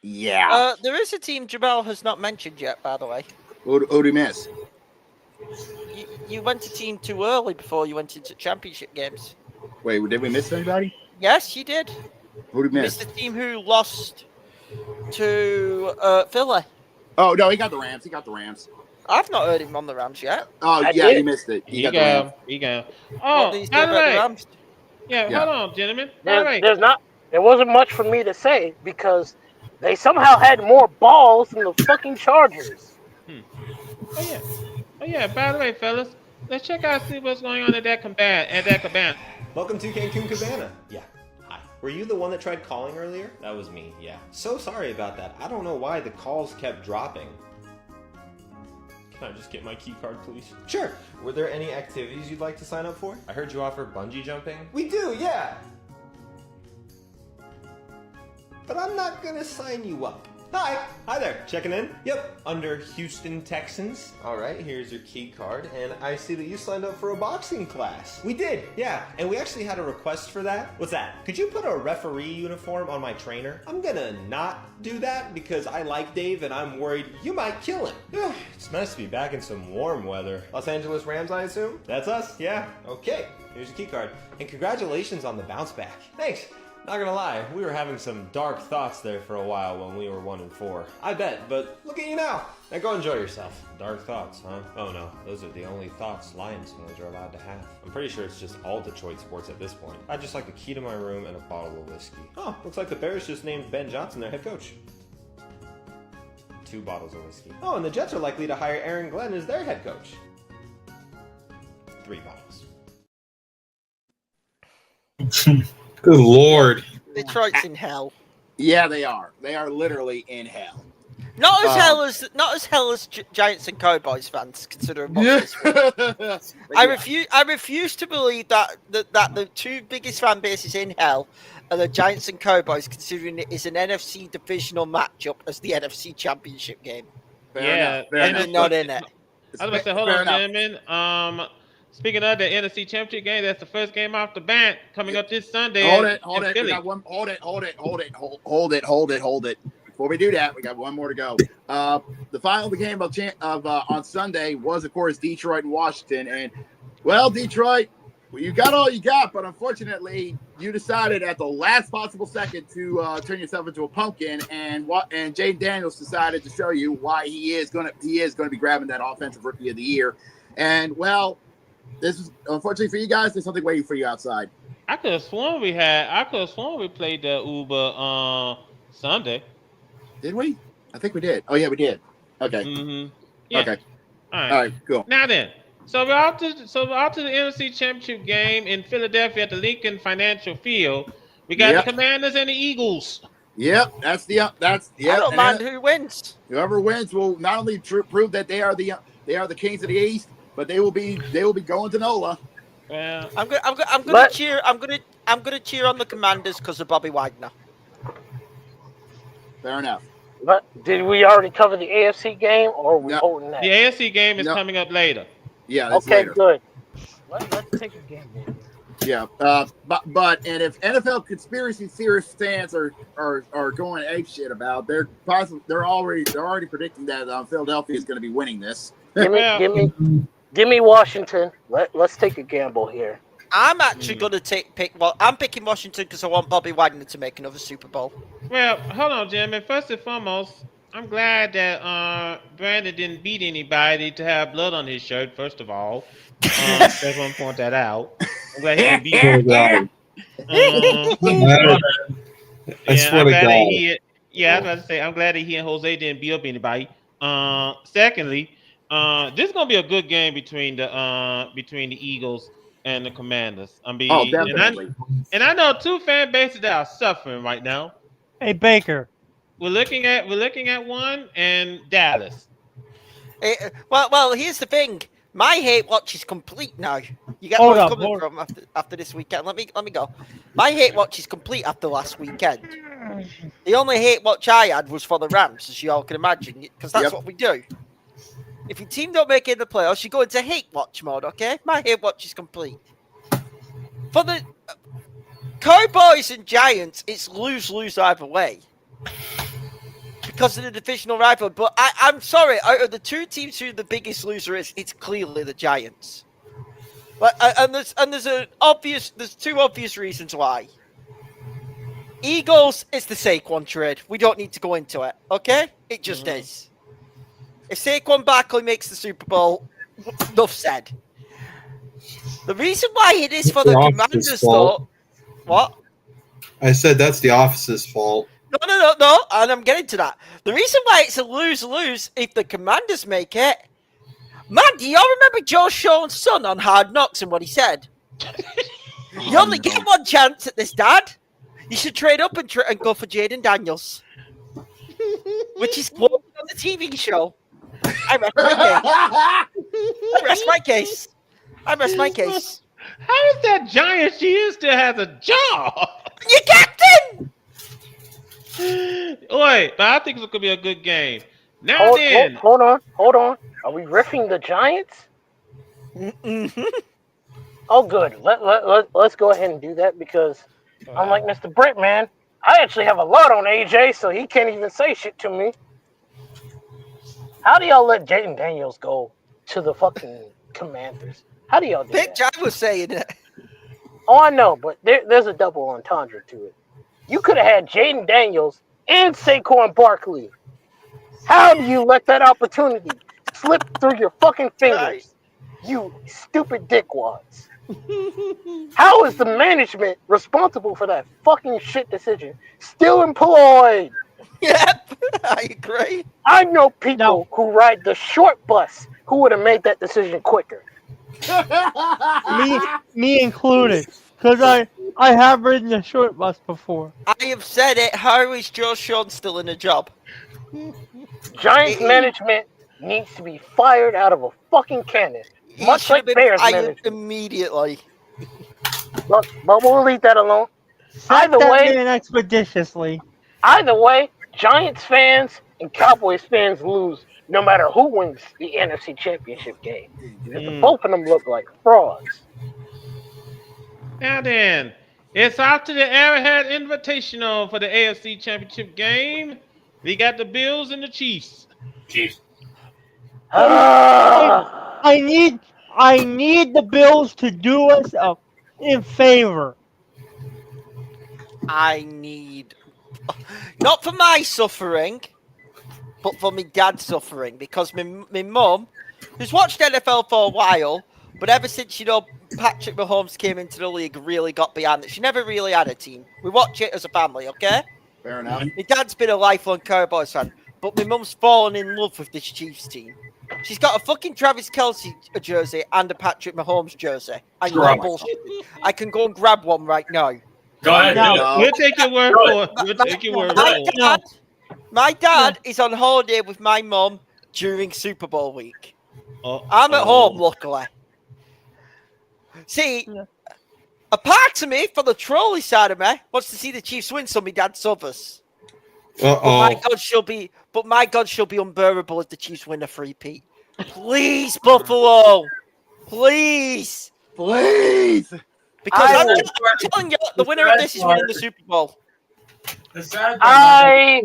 Yeah. There is a team Jamal has not mentioned yet, by the way. Who'd he miss? You went to team too early before you went into championship games. Wait, did we miss anybody? Yes, you did. Who'd he You miss? missed the team who lost to Philly. Oh, no, he got the Rams. He got the Rams. I've not heard him on the Rams yet. Oh, yeah, you missed it. He got the Rams. He got. What Oh, did he say by the about the way, Rams? yeah, hold on, gentlemen. By the way, There wasn't much for me to say because they somehow had more balls than the fucking Chargers. Oh yeah. By the way, fellas, let's check out see what's going on at that cabana. Welcome to Cancun Cabana. Yeah. Hi. Were you the one that tried calling earlier? That was me, yeah. So sorry about that. I don't know why the calls kept dropping. Can I just get my key card, please? Sure. Were there any activities you'd like to sign up for? I heard you offer bungee jumping. We do, yeah. But I'm not gonna sign you up. Hi there. Checking in? Yep. Under Houston Texans. All right, here's your key card, and I see that you signed up for a boxing class. We did, yeah, and we actually had a request for that. What's that? Could you put a referee uniform on my trainer? I'm gonna not do that because I like Dave and I'm worried you might kill him. It's nice to be back in some warm weather. Los Angeles Rams, I assume? That's us, yeah. Okay, here's your key card, and congratulations on the bounce back. Thanks. Not gonna lie, we were having some dark thoughts there for a while when we were 1-4. I bet, but look at you now. Now go enjoy yourself. Dark thoughts, huh? Oh no, those are the only thoughts Lions fans are allowed to have. I'm pretty sure it's just all Detroit sports at this point. I'd just like the key to my room and a bottle of whiskey. Oh, looks like the Bears just named Ben Johnson their head coach. 2 bottles of whiskey. Oh, and the Jets are likely to hire Aaron Glenn as their head coach. 3 bottles. Good Lord. Detroit's in hell. Yeah, they are. They are literally in hell. Not as hell as Giants and Cowboys fans, considering what this was. I refuse to believe that the 2 biggest fan bases in hell are the Giants and Cowboys, considering it is an NFC divisional matchup as the NFC Championship game. Fair and enough. they're not in it. I was about to say, hold on, gentlemen. Speaking of the NFC Championship game, that's the first game off the bat coming up this Sunday. Hold it. in We Philly. got one. Hold it. Before we do that, we got one more to go. The final game of on Sunday was, of course, Detroit and Washington. And, well, Detroit, you got all you got, but unfortunately, you decided at the last possible second to turn yourself into a pumpkin, and Jaden Daniels decided to show you why he is going to be grabbing that Offensive Rookie of the Year. And, well, this is unfortunately for you guys. There's something waiting for you outside. I could have sworn we played the Uber Sunday. Did we? I think we did. Oh yeah, we did. Okay. Mm-hmm. Yeah. Okay. All right. Cool. Now then, so we're out to the NFC Championship game in Philadelphia at the Lincoln Financial Field. We got the Commanders and the Eagles. Yep, that's. I don't mind who wins. Whoever wins will not only prove that they are the kings of the East, but they will be going to NOLA. Well, I'm gonna cheer on the Commanders because of Bobby Wagner. Fair enough. But did we already cover the AFC game, or are we holding that? The AFC game is coming up later. Yeah. That's okay. later. Good. Let's take a game. Yeah. But if NFL conspiracy theorist fans are going apeshit about, they're already predicting that Philadelphia is going to be winning this. Give me Washington. Let's take a gamble here. I'm actually going to I'm picking Washington because I want Bobby Wagner to make another Super Bowl. Well, hold on, Jimmy. First and foremost, I'm glad that Brandon didn't beat anybody to have blood on his shirt. First of all, just want to point that out. I'm glad he didn't beat. Swear to God. I Yeah, swear I'm to glad that God. he. Yeah, I was about to say I'm glad that he and Jose didn't beat up anybody. Secondly, this is gonna be a good game between the Eagles and the Commanders. I mean, Oh, definitely. and I know two fan bases that are suffering right now. Hey, Baker. We're looking at one and Dallas. Well, here's the thing. My hate watch is complete now. You get Hold where I'm up, coming hold- from after this weekend. Let me go. My hate watch is complete after last weekend. The only hate watch I had was for the Rams, as you all can imagine, because that's Yep. what we do. If your team don't make it in the playoffs, you go into hate watch mode, okay? My hate watch is complete. For the Cowboys and Giants, it's lose-lose either way. Because of the divisional rival. But I'm sorry, out of the two teams who the biggest loser is, it's clearly the Giants. But there's two obvious reasons why. Eagles is the Saquon trade. We don't need to go into it, okay? It just is. If Saquon Barkley makes the Super Bowl, enough said. The reason why it is for the Commanders, though. What? I said that's the office's fault. No, and I'm getting to that. The reason why it's a lose-lose if the Commanders make it. Man, do you all remember Joe Sean's son on Hard Knocks and what he said? You only get one chance at this, Dad. You should trade up and go for Jaden Daniels, which is quoted on the TV show. I rest my case. I rest my case. How is that Giants GM still has a job? You captain! Oi, but I think it's gonna be a good game. Now Hold on. Are we riffing the Giants? Mm-hmm. Oh, good. Let's go ahead and do that because unlike Mr. Brett, man, I actually have a lot on AJ, so he can't even say shit to me. How do y'all let Jaden Daniels go to the fucking Commanders? How do y'all do Big that? John was saying it. Oh, I know, but there's a double entendre to it. You could have had Jaden Daniels and Saquon Barkley. How do you let that opportunity slip through your fucking fingers? You stupid dickwads. How is the management responsible for that fucking shit decision still employed? Yep, I agree. I know people who ride the short bus who would have made that decision quicker. me included, because I have ridden the short bus before. I have said it. How is Joe Sean still in a job? Giants management needs to be fired out of a fucking cannon, much like Bears management immediately. But we'll leave that alone. Either way, expeditiously. Either way, Giants fans and Cowboys fans lose no matter who wins the NFC Championship game. Because both of them look like frauds. Now then, it's off to the Arrowhead Invitational for the AFC Championship game. We got the Bills and the Chiefs. Chiefs. I need the Bills to do us in favor. I need, not for my suffering, but for my dad's suffering, because my mum, who's watched NFL for a while, but ever since, Patrick Mahomes came into the league, really got behind it. She never really had a team. We watch it as a family, okay? Fair enough. My dad's been a lifelong Cowboys fan, but my mum's fallen in love with this Chiefs team. She's got a fucking Travis Kelce jersey and a Patrick Mahomes jersey. I know bullshit. I can go and grab one right now. Go ahead. We'll take your word for it. We'll take your word for it. My dad is on holiday with my mum during Super Bowl week. I'm at home, luckily. See, a part of me, for the trolley side of me, wants to see the Chiefs win, so my dad suffers. But my God, she'll be unbearable if the Chiefs win a three-peat. Please, Buffalo. Please. Please. Because I'm telling you, the winner of this is winning the Super Bowl. I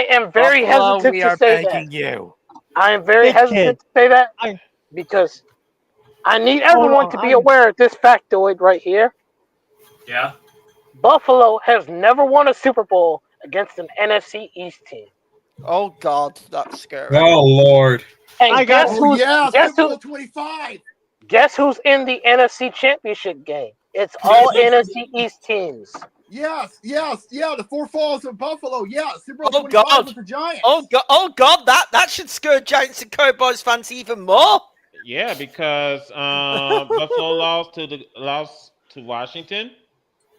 am very hesitant to say that. You. I am very hesitant to say that because I need everyone to be aware of this factoid right here. Yeah. Buffalo has never won a Super Bowl against an NFC East team. Oh God, that's scary. Oh Lord. And I got- guess Oh who's yeah, guess Super who Bowl 25. guess who's in the NFC Championship game? It's all NFC East teams. Yes, yeah. The Four Falls of Buffalo. Yeah, Super Bowl Oh 25 God. with the Giants. Oh God, that should scare Giants and Cowboys fans even more. Yeah, because Buffalo lost to Washington,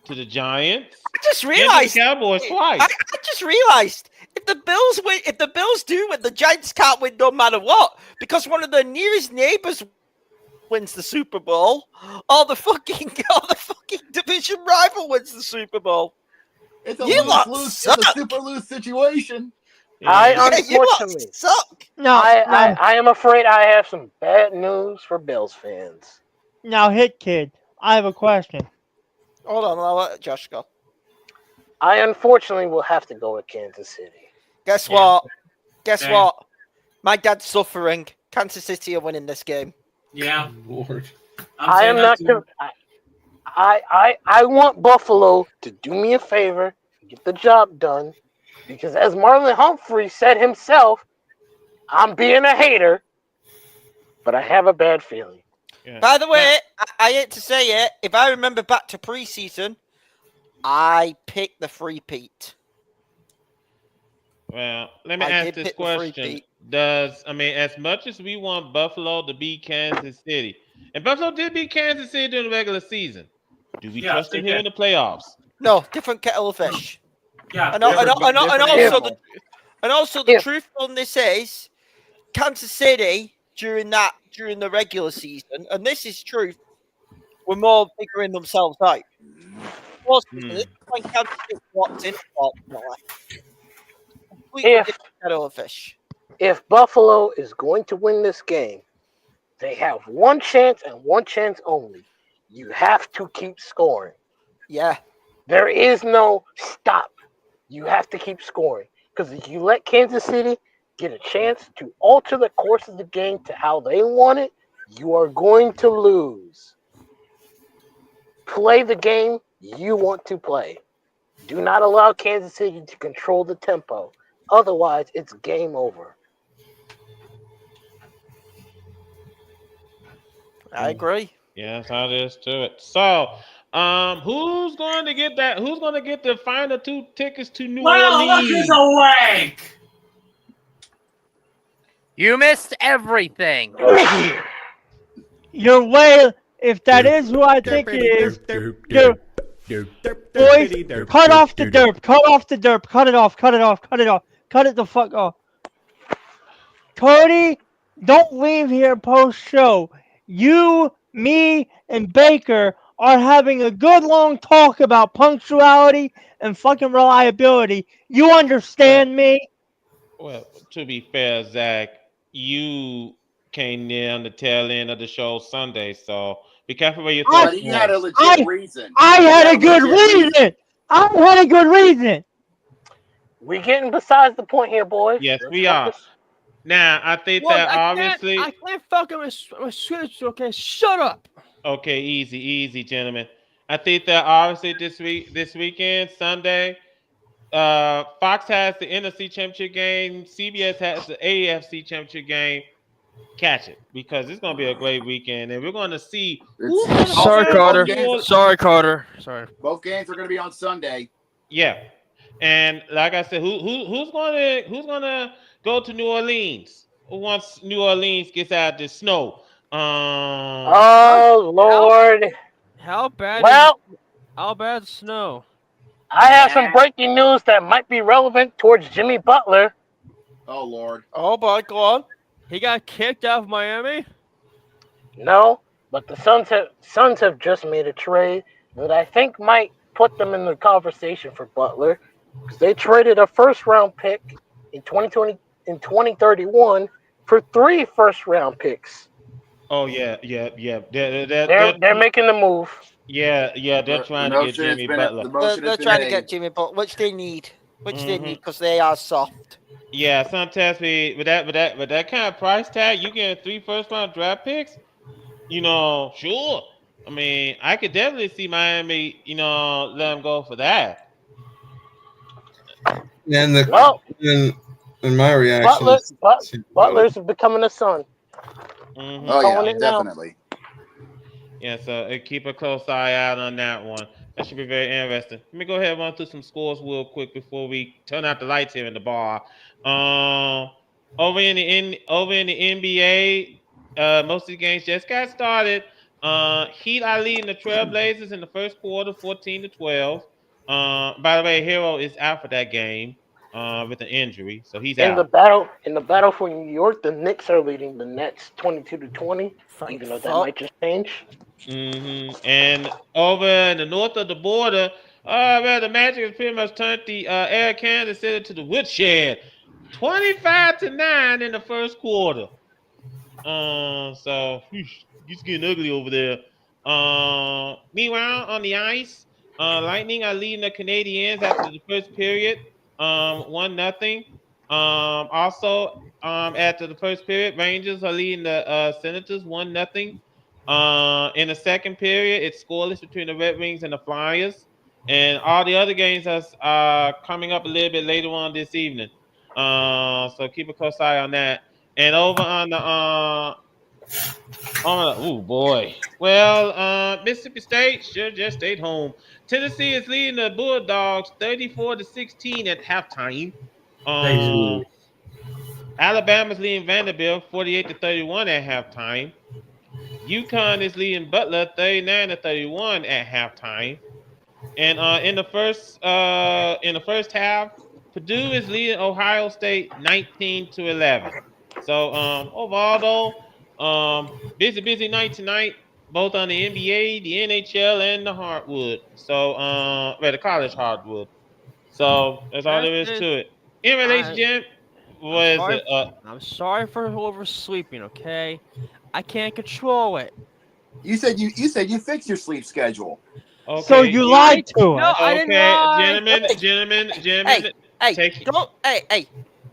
to the Giants, I just and to the realized. Cowboys twice. I just realized if the Bills win, if the Bills do win, the Giants can't win no matter what because one of their nearest neighbors wins the Super Bowl, or the fucking division rival wins the Super Bowl. It's a You lot lose-lose. suck. It's a super lose situation. I Yeah. Yeah, you lot unfortunately, suck. Now, I am afraid I have some bad news for Bills fans. now, Hit Kid, I have a question. Hold on, I'll let Josh go. I unfortunately will have to go with Kansas City. Guess Yeah. what? Guess Same. what? My dad's suffering. Kansas City are winning this game. Yeah. Lord. I am not. I want Buffalo to do me a favor, get the job done, because as Marlon Humphrey said himself, I'm being a hater, but I have a bad feeling. Yeah. By the way, I hate to say it, if I remember back to preseason, I picked the three-peat. Well, let me I ask did this pick the question: three-peat. as much as we want Buffalo to beat Kansas City, and Buffalo did beat Kansas City during the regular season, do we Yes, trust them they here in did. the playoffs? No, different kettle of fish. Yeah. And also animal. the If- truth on this is Kansas City during the regular season, and this is true, were more figuring themselves out. Well, this is when Kansas City walked in, completely If- different kettle of fish. If Buffalo is going to win this game, they have one chance and one chance only. You have to keep scoring. Yeah. There is no stop. You have to keep scoring. Because if you let Kansas City get a chance to alter the course of the game to how they want it, you are going to lose. Play the game you want to play. Do not allow Kansas City to control the tempo. Otherwise, it's game over. I agree. Yeah, that's how it is to it. So, who's going to get that? Who's going to get the final 2 tickets to New Well, look Orleans? who's awake. You missed everything. You're way. If that is who I think it is, boys, cut off the derp. Cut off the derp. Cut it off. Cut it off. Cut it off. Cut it the fuck off. Cody, don't leave here post show. You, me, and Baker are having a good long talk about punctuality and fucking reliability. You understand me? Well, to be fair, Zach, you came in on the tail end of the show Sunday, so be careful where you throw But he had a stones. legit reason. I He had a good legit reason. I had a good reason. We getting besides the point here, boys. Yes, Let's we are. focus. Now, I think Look, that obviously. I can't fucking with Switch, okay? Shut up. Okay, easy, gentlemen. I think that obviously this weekend, Sunday, Fox has the NFC Championship game. CBS has the AFC Championship game. Catch it because it's going to be a great weekend, and we're going to see who's going to Sorry, both Carter. games- Sorry, Carter. Sorry. Both games are going to be on Sunday. Yeah, and like I said, who's going to go to New Orleans once New Orleans gets out of the snow? Oh Lord! How bad? Well, How bad snow? I have some breaking news that might be relevant towards Jimmy Butler. Oh Lord! Oh boy, go on. He got kicked out of Miami. No, but the Suns have just made a trade that I think might put them in the conversation for Butler, because they traded a first-round pick in 2031 for 3 first-round picks. Oh yeah. They're making the move. Yeah, they're trying to get Jimmy Butler. They're trying to get Jimmy Butler, which they need. They need because they are soft. Yeah, some tells me with that kind of price tag, you get 3 first-round draft picks. Sure. I mean, I could definitely see Miami, let them go for that. And And my reaction is Butler's becoming a son. Mhm. Oh Calling yeah, it now. definitely. Yeah, so keep a close eye out on that one. That should be very interesting. Let me go ahead and run through some scores real quick before we turn out the lights here in the bar. Over in the NBA, most of the games just got started. Heat are leading the Trailblazers in the first quarter, 14-12. By the way, Hero is out for that game with an injury, so he's In out. the battle for New York, the Knicks are leading the Nets 22-20. Thank Even though that fuck. might just change. And over in the north of the border, well, the Magic has pretty much turned the Air Kansas City to the woodshed, 25-9 in the first quarter. So it's getting ugly over there. Meanwhile, on the ice, Lightning are leading the Canadiens after the first period, 1-0. Also, after the first period, Rangers are leading the Senators 1-0. In the second period, it's scoreless between the Red Wings and the Flyers, and all the other games are coming up a little bit later on this evening. So keep a close eye on that. And over on the oh boy. Well, Mississippi State should just stayed home. Tennessee is leading the Bulldogs 34-16 at halftime. Alabama's leading Vanderbilt 48-31 at halftime. UConn is leading Butler 39-31 at halftime. And in the first half, Purdue is leading Ohio State 19-11. So overall though, busy night tonight, both on the NBA, the NHL, and the hardwood. So the college hardwood. So that's all there is to it. Anyway, ladies and gentlemen, what is it? I'm sorry for oversleeping. Okay, I can't control it. You said you fixed your sleep schedule. Okay. So you lied to us. No, I didn't lie. Gentlemen. Hey.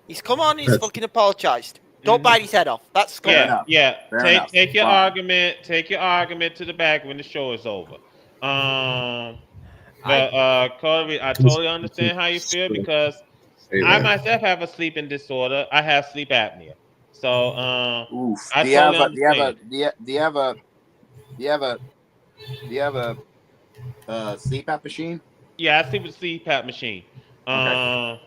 He's come on. He's fucking apologized. Don't bite his head off. That's cool. Yeah. Fair enough. Take your Fine. argument. Take your argument to the back when the show is over. Corey, I totally understand how you feel because I myself have a sleeping disorder. I have sleep apnea. So Oof. I Do you have a CPAP machine? Yeah, I sleep with a CPAP machine. Okay.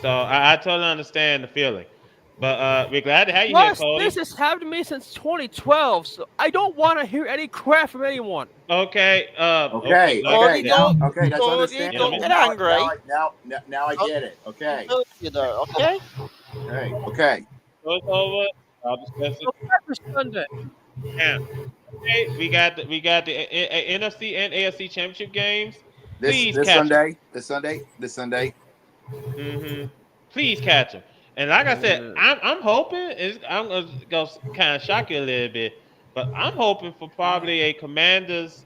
So I totally understand the feeling. But we're glad to have you Plus, here, Cody. this has happened to me since 2012, so I don't want to hear any crap from anyone. Okay. Okay. Cody, don't- Okay. That's Cody, understandable. don't get angry. Now I get it. Okay. You know, okay? Okay. So it's over. I'll discuss it. So back for Sunday. Yeah. Okay. We got the NFC and AFC championship games. Please This catch 'em. This Sunday. Please catch them. And like I said, I'm hoping I'm gonna kind of shock you a little bit, but I'm hoping for probably a Commanders.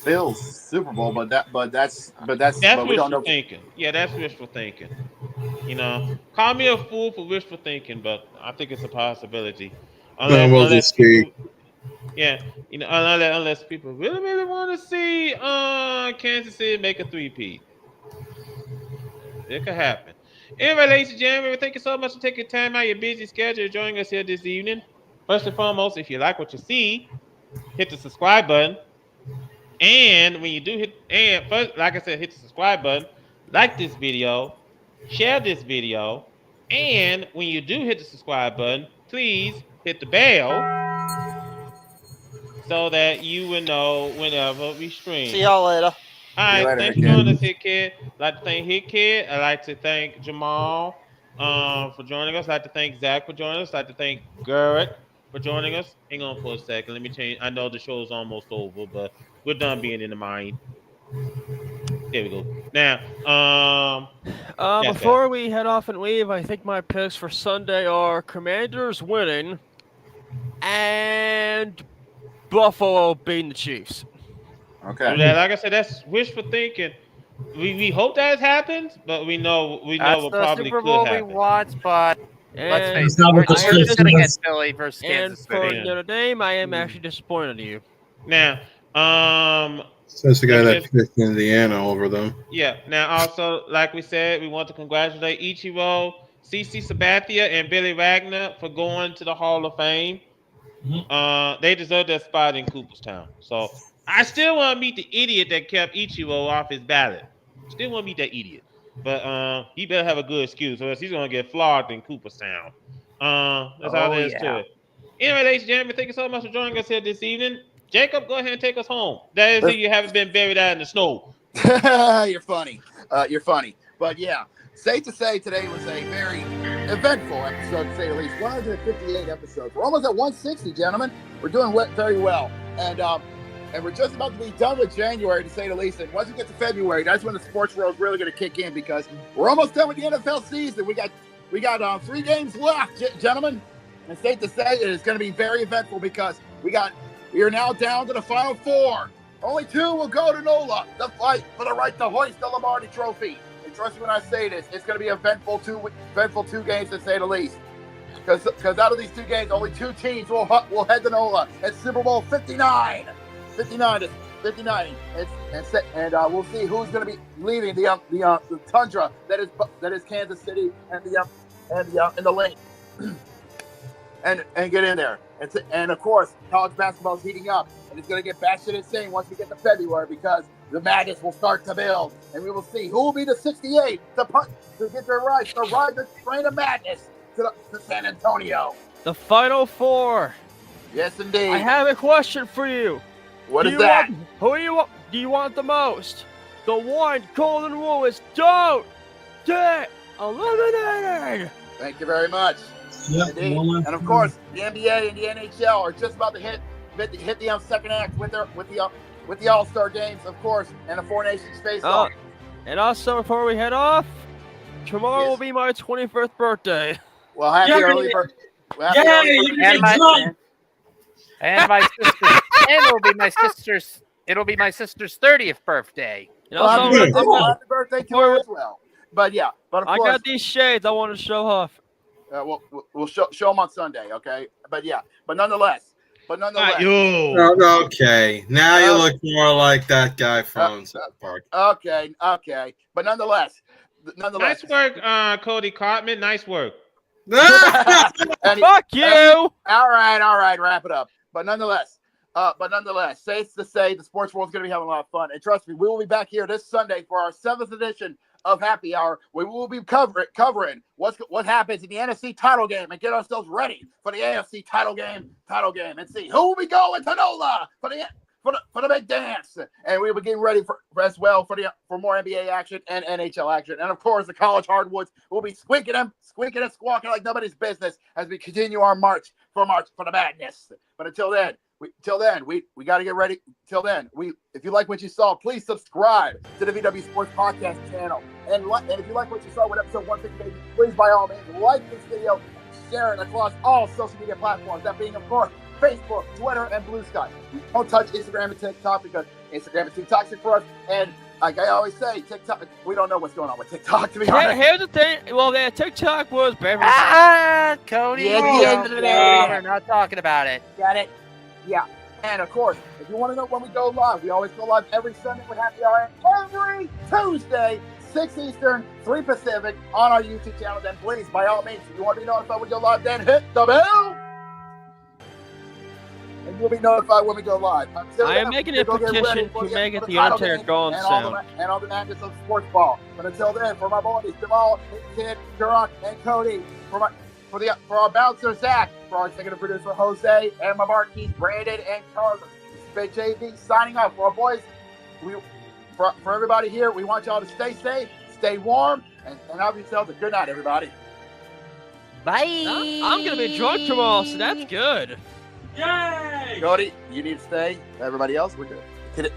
Bills Super Bowl, but that's That's we don't wishful know. thinking. Yeah, that's wishful thinking. You know, call me a fool for wishful thinking, but I think it's a possibility. Unless people, yeah, you know, unless people really want to see Kansas City make a three-peat. It could happen. Anyway, ladies and gentlemen, thank you so much for taking time out of your busy schedule joining us here this evening. First and foremost, if you like what you see, hit the subscribe button. And when you do first, like I said, hit the subscribe button, like this video, share this video, and when you do hit the subscribe button, please hit the bell so that you will know whenever we stream. See y'all later. All right, later, thanks Hit for Kid. joining us, Hit Kid. I'd like to thank Hit Kid. I'd like to thank Jamal for joining us. I'd like to thank Zach for joining us. I'd like to thank Garrett for joining us. Hang on for a second. Let me change. I know the show is almost over, but we're done being in the mind. There we go. Now, Before we head off and leave, I think my picks for Sunday are Commanders winning and Buffalo beating the Chiefs. Okay. Like I said, that's wishful thinking. We hope that happens, but we know That's it the probably Super could Bowl we happen. want, but let's And face it, we're just going to get Philly versus And Kansas for City. Notre Dame, I am actually disappointed in you. Now, That's the guy that picked Indiana over them. Yeah. Now, also, like we said, we want to congratulate Ichiro, CC Sabathia, and Billy Wagner for going to the Hall of Fame. They deserve their spot in Cooperstown. So I still want to meet the idiot that kept Ichiro off his ballot. Still want to meet that idiot. But he better have a good excuse, or else he's going to get flogged in Cooperstown. That's all there is to it. Anyway, ladies and gentlemen, thank you so much for joining us here this evening. Jacob, go ahead and take us home. That is if you haven't been buried out in the snow. You're funny. You're funny. But yeah, safe to say today was a very eventful episode, to say the least. 158 episodes. We're almost at 160, gentlemen. We're doing very well. And we're just about to be done with January, to say the least. And once we get to February, that's when the sports world is really going to kick in, because we're almost done with the NFL season. We got 3 games left, gentlemen. And safe to say it is going to be very eventful, because we are now down to the final 4. Only 2 will go to NOLA, the fight for the right to hoist the Lombardi Trophy. And trust me when I say this, it's going to be eventful 2 games, to say the least. Because out of these 2 games, only 2 teams will head to NOLA. It's Super Bowl 59. 59. And we'll see who's going to be leaving the tundra that is Kansas City and the lane. And get in there. And of course, college basketball is heating up, and it's going to get batshit insane once we get to February, because the madness will start to build, and we will see who will be the 68 to get their rights to ride the train of madness to San Antonio. The Final 4. Yes, indeed. I have a question for you. What is that? Who do you want the most? The one golden rule is don't get eliminated. Thank you very much. Yep, and of course, the NBA and the NHL are just about to hit the second act with the All-Star games, of course, and the 4 Nations face-off. And also, before we head off, tomorrow will be my 21st birthday. Well, happy early birthday! And my sister, and it'll be my sister's 30th birthday. Happy birthday to her as well. But of course, I got these shades I want to show off. We'll show them on Sunday, okay? But nonetheless. Okay, now you look more like that guy from South Park. Okay, but nonetheless. Nice work, Cody Cartman. Nice work. Fuck you! All right, wrap it up. But nonetheless, safe to say the sports world is going to be having a lot of fun. And trust me, we will be back here this Sunday for our 7th edition of Happy Hour. We will be covering what happens in the NFC title game and get ourselves ready for the AFC title game, and see who will be going to NOLA for the big dance. And we'll be getting ready for more NBA action and NHL action. And of course, the college hardwoods will be squeaking and squawking like nobody's business as we continue our march for the madness. But until then, we got to get ready. Till then, if you like what you saw, please subscribe to the VW Sports Podcast channel. And if you like what you saw with episode 158, please by all means like this video, share it across all social media platforms. That being, of course, Facebook, Twitter, and Blue Sky. We don't touch Instagram and TikTok because Instagram is too toxic for us. And like I always say, TikTok, we don't know what's going on with TikTok, to be honest. Here's the thing. Well, that TikTok was Beverly. Cody. Yeah, at the end of the day, we're not talking about it. Got it? Yeah. And of course, if you want to know when we go live, we always go live every Sunday with Happy Hour, every Tuesday, 6 Eastern, 3 Pacific, on our YouTube channel. Then please, by all means, if you want to be notified when we go live, then hit the bell. And you'll be notified when we go live. I am making a petition to make it the Undertaker Gone sound. And all the madness of sports ball. But until then, for my boys, Jamal, Kid, Durock, and Cody, for our bouncer, Zach, for our executive producer, Jose, and my marquees, Brandon and Carter. This is Big JV signing off. For our boys, for everybody here, we want y'all to stay safe, stay warm, and have yourselves a good night, everybody. Bye. I'm going to be drunk tomorrow, so that's good. Yay! Cody, you need to stay. Everybody else, we're good. Hit it.